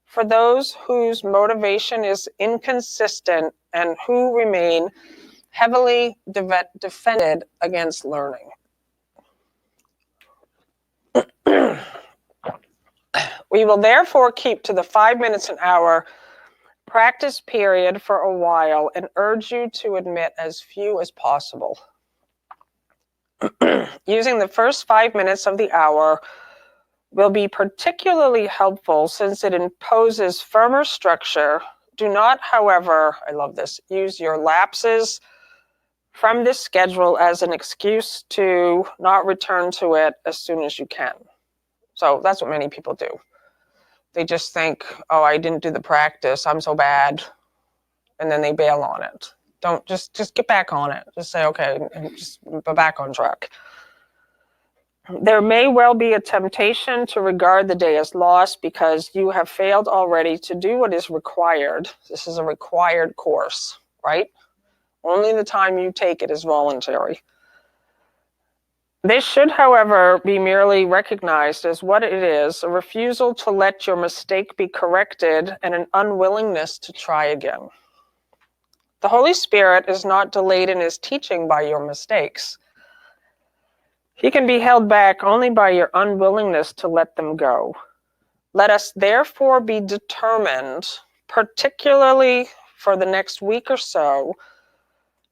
for those whose motivation is inconsistent and who remain heavily defended against learning. We will therefore keep to the 5 minutes an hour practice period for a while and urge you to admit as few as possible. Using the first 5 minutes of the hour will be particularly helpful since it imposes firmer structure. Do not, however, I love this, use your lapses from this schedule as an excuse to not return to it as soon as you can. So that's what many people do. They just think, oh, I didn't do the practice, I'm so bad, and then they bail on it. Don't just get back on it. Just say, okay, and just go back on track. There may well be a temptation to regard the day as lost because you have failed already to do what is required. This is a required course, right? Only the time you take it is voluntary. This should, however, be merely recognized as what it is, a refusal to let your mistake be corrected and an unwillingness to try again. The Holy Spirit is not delayed in his teaching by your mistakes. He can be held back only by your unwillingness to let them go. Let us therefore be determined, particularly for the next week or so,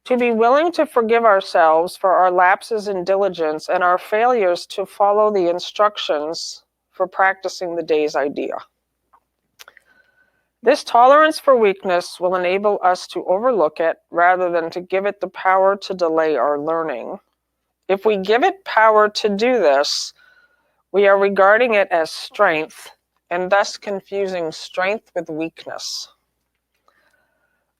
to be willing to forgive ourselves for our lapses in diligence and our failures to follow the instructions for practicing the day's idea. This tolerance for weakness will enable us to overlook it rather than to give it the power to delay our learning. If we give it power to do this, we are regarding it as strength and thus confusing strength with weakness.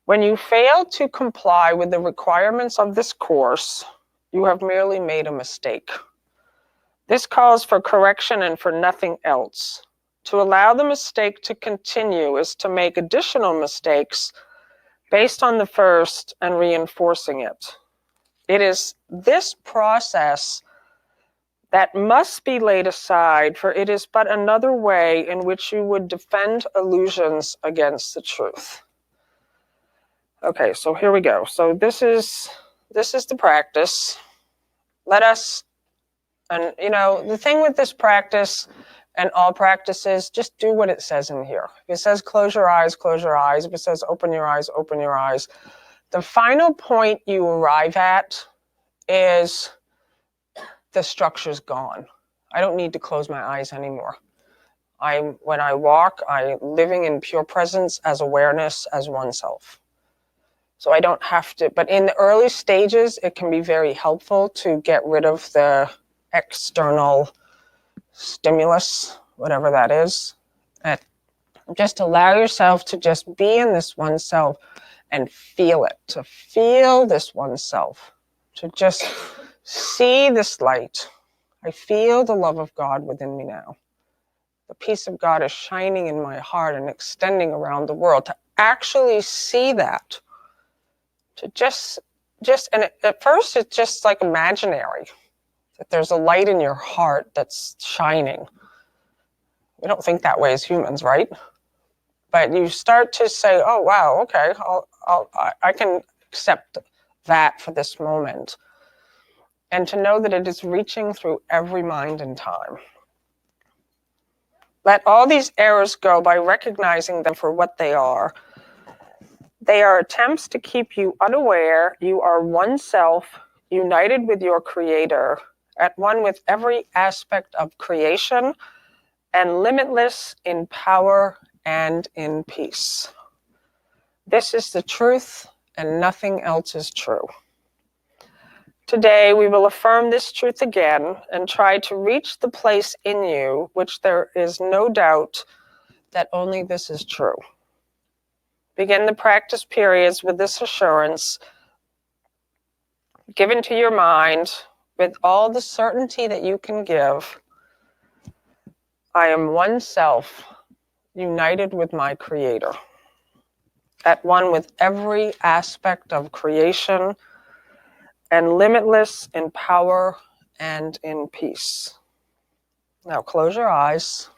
When you fail to comply with the requirements of this course, you have merely made a mistake. This calls for correction and for nothing else. To allow the mistake to continue is to make additional mistakes based on the first and reinforcing it. It is this process that must be laid aside, for it is but another way in which you would defend illusions against the truth. Okay, so here we go. So this is the practice. Let us, and you know, the thing with this practice and all practices, just do what it says in here. If it says close your eyes, close your eyes. If it says open your eyes, open your eyes. The final point you arrive at is the structure's gone. I don't need to close my eyes anymore. When I walk, I'm living in pure presence as awareness as oneself. So I don't have to, but in the early stages, it can be very helpful to get rid of the external stimulus, whatever that is. And just allow yourself to just be in this oneself and feel it, to feel this oneself, to just see this light. I feel the love of God within me now. The peace of God is shining in my heart and extending around the world. To actually see that, to just, and at first it's just like imaginary, that there's a light in your heart that's shining. We don't think that way as humans, right? But you start to say, oh, wow, okay, I can accept that for this moment. And to know that it is reaching through every mind and time. Let all these errors go by recognizing them for what they are. They are attempts to keep you unaware you are oneself united with your Creator, at one with every aspect of creation, and limitless in power and in peace. This is the truth, and nothing else is true. Today, we will affirm this truth again and try to reach the place in you which there is no doubt that only this is true. Begin the practice periods with this assurance given to your mind with all the certainty that you can give. I am one self, united with my Creator, at one with every aspect of creation, and limitless in power and in peace. Now close your eyes.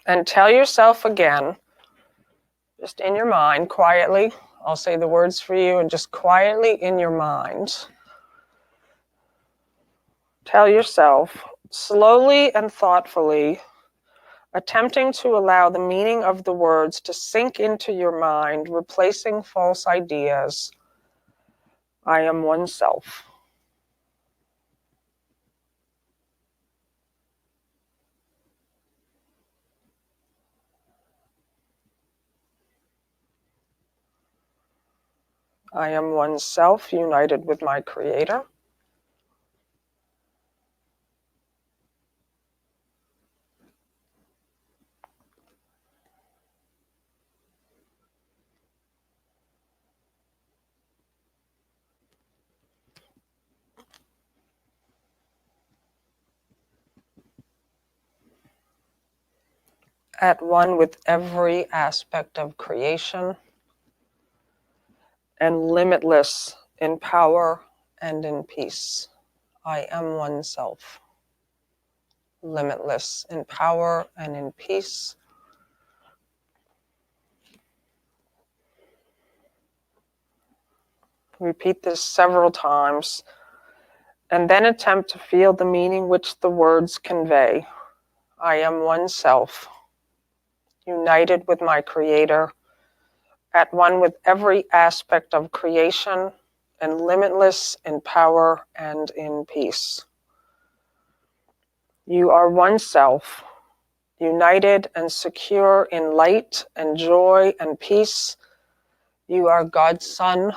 And tell yourself again, just in your mind, quietly. I'll say the words for you, and just quietly in your mind, tell yourself, slowly and thoughtfully, attempting to allow the meaning of the words to sink into your mind, replacing false ideas. I am one self. I am one self, united with my Creator. At one with every aspect of creation, and limitless in power and in peace. I am one self, limitless in power and in peace. Repeat this several times, and then attempt to feel the meaning which the words convey. I am one self, united with my Creator, at one with every aspect of creation, and limitless in power and in peace. You are one self, united and secure in light and joy and peace. You are God's Son,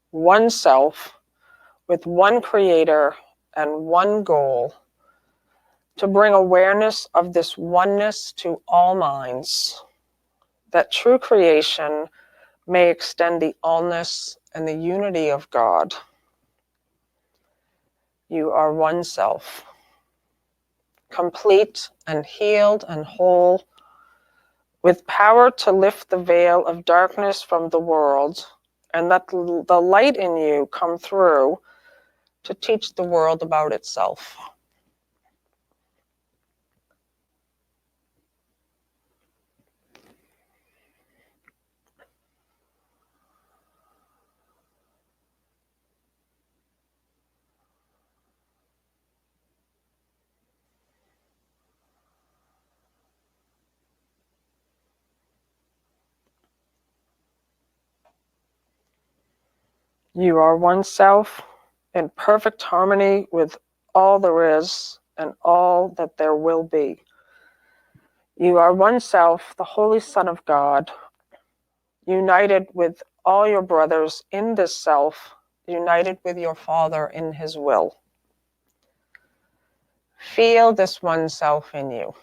one self, with one Creator and one goal, to bring awareness of this oneness to all minds, that true creation may extend the allness and the unity of God. You are one self, complete and healed and whole, with power to lift the veil of darkness from the world, and let the light in you come through to teach the world about itself. You are one self in perfect harmony with all there is and all that there will be. You are one self, the Holy Son of God, united with all your brothers in this self, united with your Father in His will. Feel this one self in you.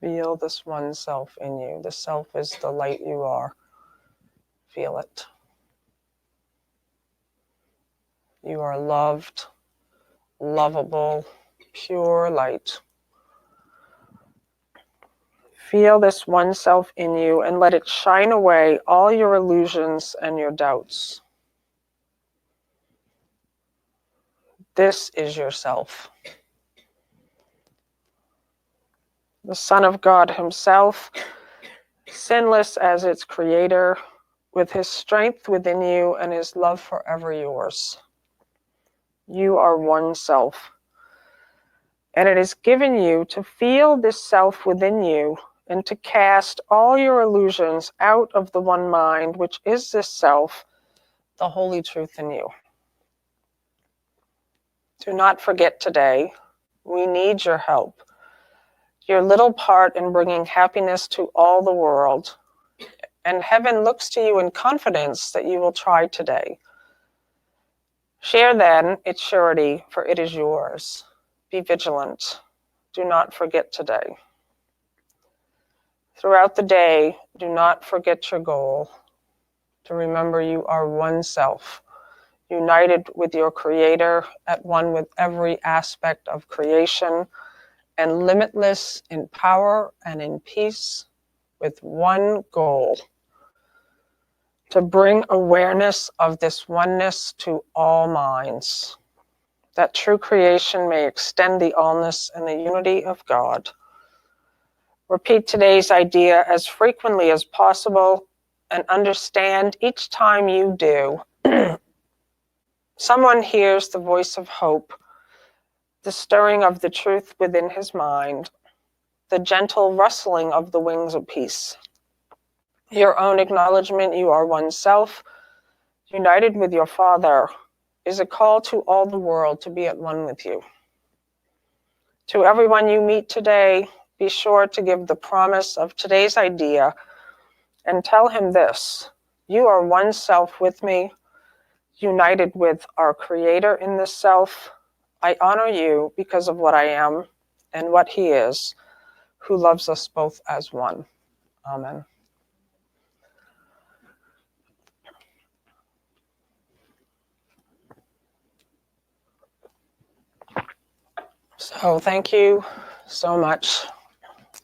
Feel this one self in you. The self is the light you are. Feel it. You are loved, lovable, pure light. Feel this one self in you and let it shine away all your illusions and your doubts. This is yourself. The Son of God Himself, sinless as its Creator, with his strength within you and his love forever yours. You are one self. And it is given you to feel this self within you and to cast all your illusions out of the one mind, which is this self, the holy truth in you. Do not forget today, we need your help, your little part in bringing happiness to all the world. And heaven looks to you in confidence that you will try today. Share then its surety, for it is yours. Be vigilant. Do not forget today. Throughout the day, do not forget your goal, to remember you are one self, united with your Creator, at one with every aspect of creation, and limitless in power and in peace, with one goal, to bring awareness of this oneness to all minds, that true creation may extend the allness and the unity of God. Repeat today's idea as frequently as possible and understand each time you do, someone hears the voice of hope, the stirring of the truth within his mind, the gentle rustling of the wings of peace. Your own acknowledgement you are one self, united with your Father, is a call to all the world to be at one with you. To everyone you meet today, be sure to give the promise of today's idea and tell him this: you are one self with me, united with our Creator in this self. I honor you because of what I am and what he is, who loves us both as one. Amen. So thank you so much.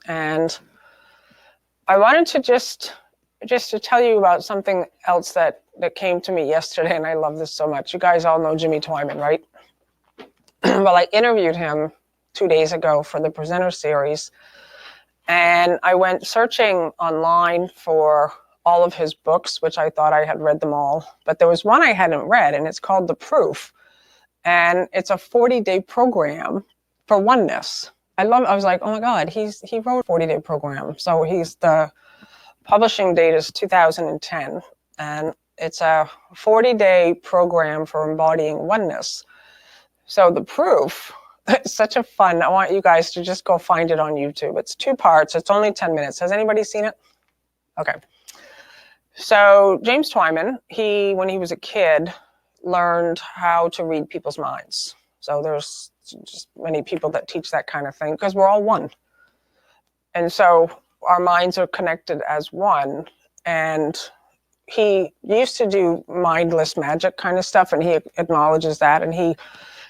And I wanted to just to tell you about something else that came to me yesterday, and I love this so much. You guys all know Jimmy Twyman, right? Well, I interviewed him 2 days ago for the presenter series, and I went searching online for all of his books, which I thought I had read them all, but there was one I hadn't read, and it's called The Proof, and it's a 40-day program for oneness. I was like, oh my God, he wrote a 40-day program. So the publishing date is 2010, and it's a 40-day program for embodying oneness. So The Proof, it's such a fun, I want you guys to just go find it on YouTube. It's 2 parts, it's only 10 minutes. Has anybody seen it? Okay. So James Twyman, when he was a kid, learned how to read people's minds. So there's just many people that teach that kind of thing because we're all one. And so our minds are connected as one. And he used to do mindless magic kind of stuff, and he acknowledges that. And he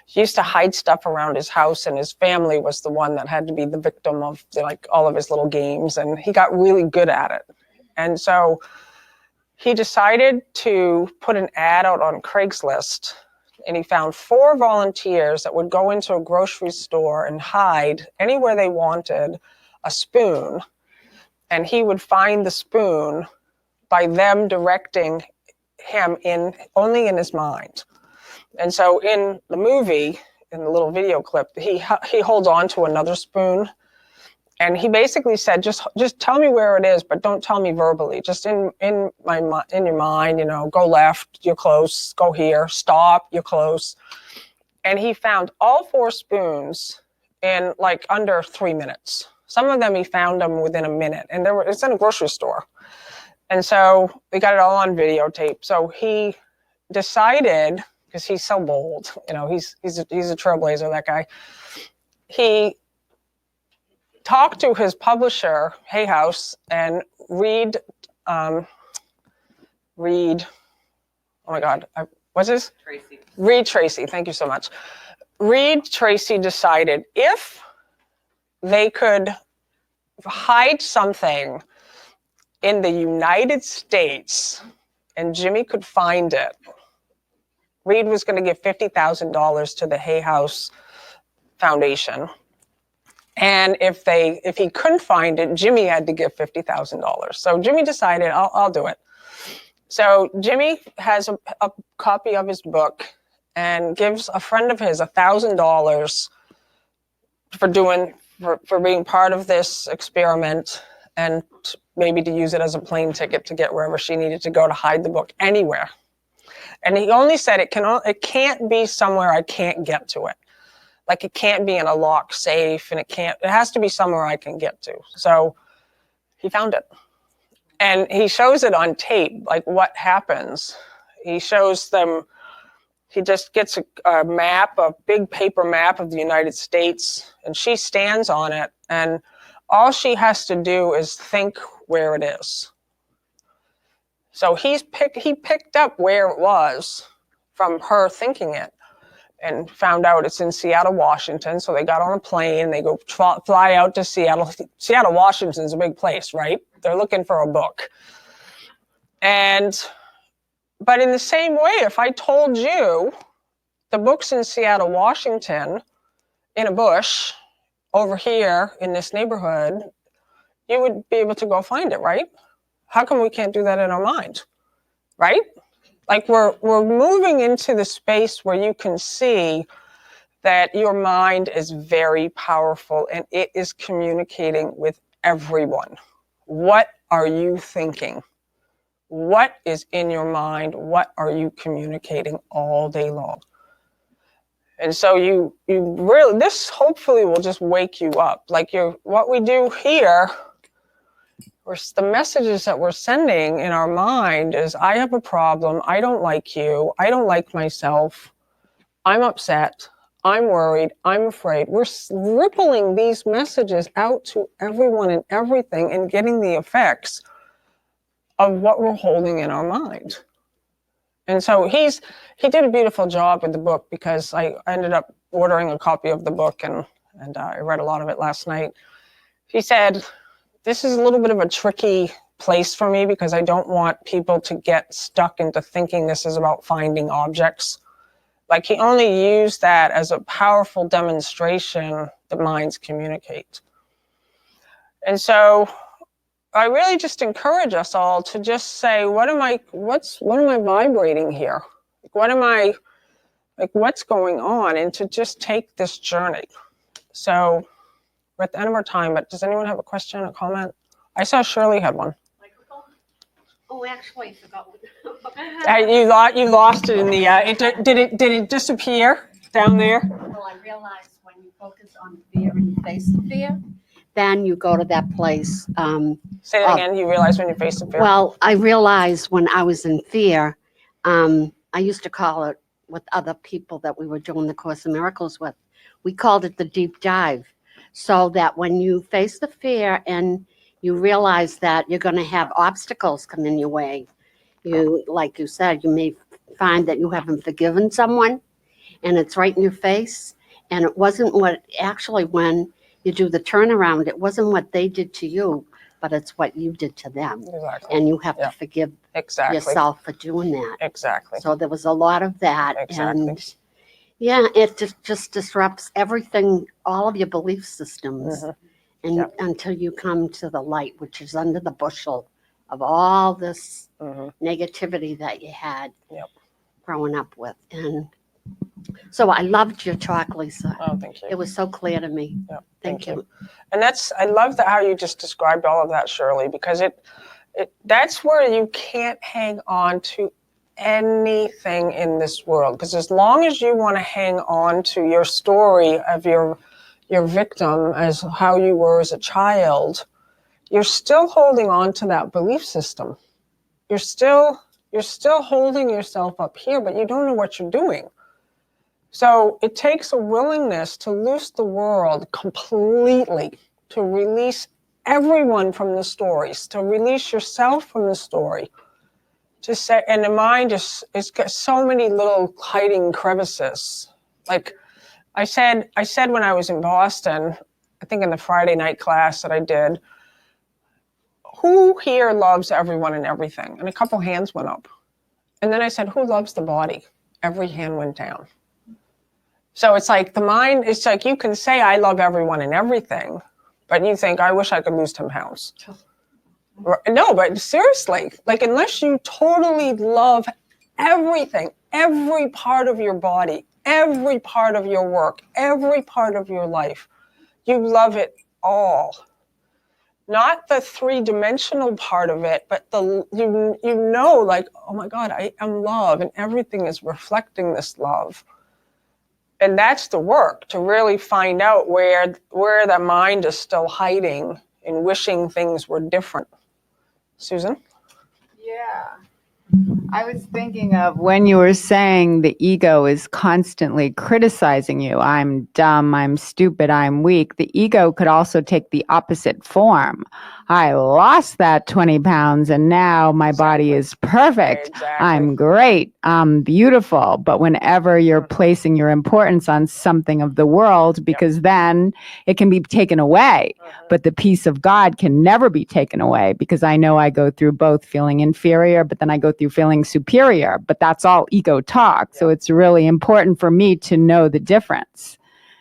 used to hide stuff around his house, and his family was the one that had to be the victim of all of his little games. And he got really good at it. And so he decided to put an ad out on Craigslist, and he found 4 volunteers that would go into a grocery store and hide anywhere they wanted a spoon, and he would find the spoon by them directing him only in his mind. And so in the movie, in the little video clip, he holds on to another spoon, and he basically said, just tell me where it is, but don't tell me verbally. Just in your mind, go left, you're close. Go here, stop, you're close. And he found all 4 spoons in under 3 minutes. Some of them he found them within a minute, and it's in a grocery store. And so we got it all on videotape. So he decided, because he's so bold, he's a trailblazer, that guy. He talk to his publisher, Hay House, and Reed, oh my God, what's his? Tracy. Reed Tracy, thank you so much. Reed Tracy decided if they could hide something in the United States and Jimmy could find it, Reed was going to give $50,000 to the Hay House Foundation. And if he couldn't find it, Jimmy had to give $50,000. So Jimmy decided, I'll do it. So Jimmy has a copy of his book and gives a friend of his $1,000 for being part of this experiment, and maybe to use it as a plane ticket to get wherever she needed to go to hide the book anywhere. And he only said it can't be somewhere I can't get to it. Like it can't be in a locked safe, and it has to be somewhere I can get to. So he found it. And he shows it on tape, like what happens. He shows them, he just gets a map, a big paper map of the United States, and she stands on it, and all she has to do is think where it is. So he picked up where it was from her thinking it, and found out it's in Seattle, Washington. So they got on a plane, they go fly out to Seattle. Seattle, Washington's a big place, right? They're looking for a book. But in the same way, if I told you the book's in Seattle, Washington, in a bush over here in this neighborhood, you would be able to go find it, right? How come we can't do that in our mind, right? Like we're moving into the space where you can see that your mind is very powerful and it is communicating with everyone. What are you thinking? What is in your mind? What are you communicating all day long? And so you really, this hopefully will just wake you up. Like what we do here, the messages that we're sending in our mind is, I have a problem, I don't like you, I don't like myself, I'm upset, I'm worried, I'm afraid. We're rippling these messages out to everyone and everything and getting the effects of what we're holding in our mind. And so he did a beautiful job with the book, because I ended up ordering a copy of the book and I read a lot of it last night. He said, this is a little bit of a tricky place for me because I don't want people to get stuck into thinking this is about finding objects. Like he only used that as a powerful demonstration that minds communicate. And so I really just encourage us all to just say, what am I vibrating here? What's going on? And to just take this journey. So we're at the end of our time, but does anyone have a question or comment? I saw Shirley had one. Oh, actually, I forgot. You lost it in the, did it disappear down there? Well, I realized when you focus on fear and you face the fear, then you go to that place. Say that again, you realize when you face the fear? Well, I realized when I was in fear, I used to call it, with other people that we were doing the Course in Miracles with, we called it the deep dive. So that when you face the fear and you realize that you're going to have obstacles come in your way, like you said, you may find that you haven't forgiven someone and it's right in your face. And it wasn't when you do the turnaround, it wasn't what they did to you, but it's what you did to them. Exactly. And you have to forgive yourself for doing that. Exactly. So there was a lot of that. Exactly. And yeah, it just disrupts everything, all of your belief systems. And until you come to the light, which is under the bushel of all this negativity that you had growing up with. And so I loved your talk, Lisa. Oh, thank you. It was so clear to me. Yep. Thank you. And I love how you just described all of that, Shirley, because that's where you can't hang on to anything in this world. Because as long as you want to hang on to your story of your victim as how you were as a child, you're still holding on to that belief system. You're still holding yourself up here, but you don't know what you're doing. So it takes a willingness to loose the world completely, to release everyone from the stories, to release yourself from the story. To say, and the mind it's got so many little hiding crevices. Like I said when I was in Boston, I think in the Friday night class that I did, who here loves everyone and everything? And a couple hands went up. And then I said, who loves the body? Every hand went down. So it's like the mind, it's like you can say, I love everyone and everything, but you think, I wish I could lose 10 pounds. No, but seriously, like unless you totally love everything, every part of your body, every part of your work, every part of your life, you love it all. Not the three-dimensional part of it, but you know, like, oh my God, I am love, and everything is reflecting this love. And that's the work, to really find out where the mind is still hiding and wishing things were different. Susan? Yeah. I was thinking of when you were saying the ego is constantly criticizing you. I'm dumb, I'm stupid, I'm weak. The ego could also take the opposite form. I lost that 20 pounds and now my body is perfect. Exactly. I'm great. I'm beautiful. But whenever you're placing your importance on something of the world, because then it can be taken away. But the peace of God can never be taken away, because I know I go through both feeling inferior, but then I go through feeling superior. But that's all ego talk. So it's really important for me to know the difference.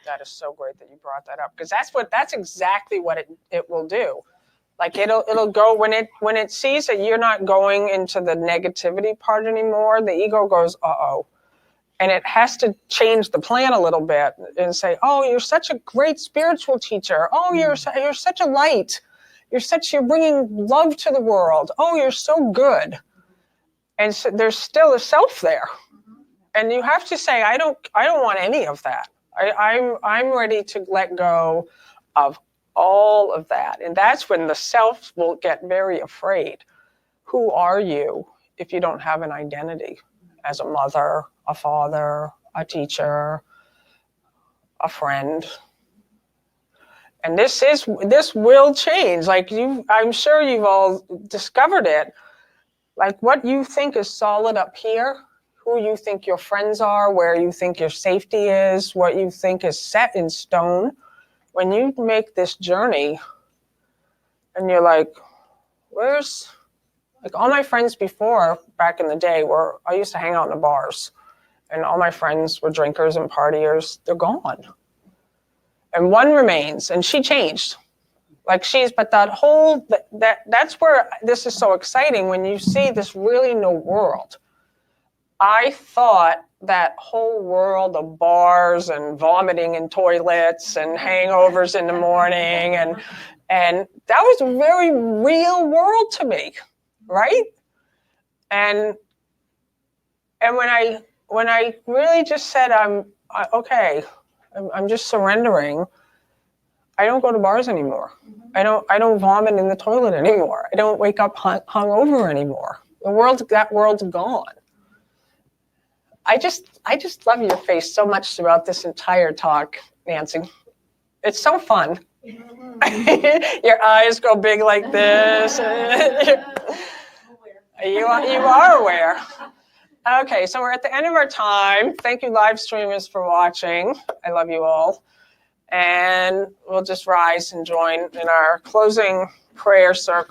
That is so great that you brought that up, because that's exactly what it will do. Like it'll go when it sees that you're not going into the negativity part anymore, the ego goes, uh-oh. And it has to change the plan a little bit and say, oh, you're such a great spiritual teacher. Oh, you're such a light. You're bringing love to the world. Oh, you're so good. And so there's still a self there. And you have to say, I don't want any of that. I'm ready to let go of all of that. And that's when the self will get very afraid. Who are you if you don't have an identity as a mother, a father, a teacher, a friend? And this will change. Like I'm sure you've all discovered it. Like what you think is solid up here, who you think your friends are, where you think your safety is, what you think is set in stone. When you make this journey and you're like, like all my friends before, back in the day, I used to hang out in the bars, and all my friends were drinkers and partiers. They're gone. And one remains, and she changed. But that's where this is so exciting, when you see this really new world. I thought that whole world of bars and vomiting in toilets and hangovers in the morning, and that was a very real world to me, right? And when I really just said, I'm just surrendering. I don't go to bars anymore. I don't vomit in the toilet anymore. I don't wake up hungover anymore. That world's gone. I just love your face so much throughout this entire talk, Nancy. It's so fun. Your eyes go big like this. You are aware. Okay, so we're at the end of our time. Thank you, live streamers, for watching. I love you all. And we'll just rise and join in our closing prayer circle.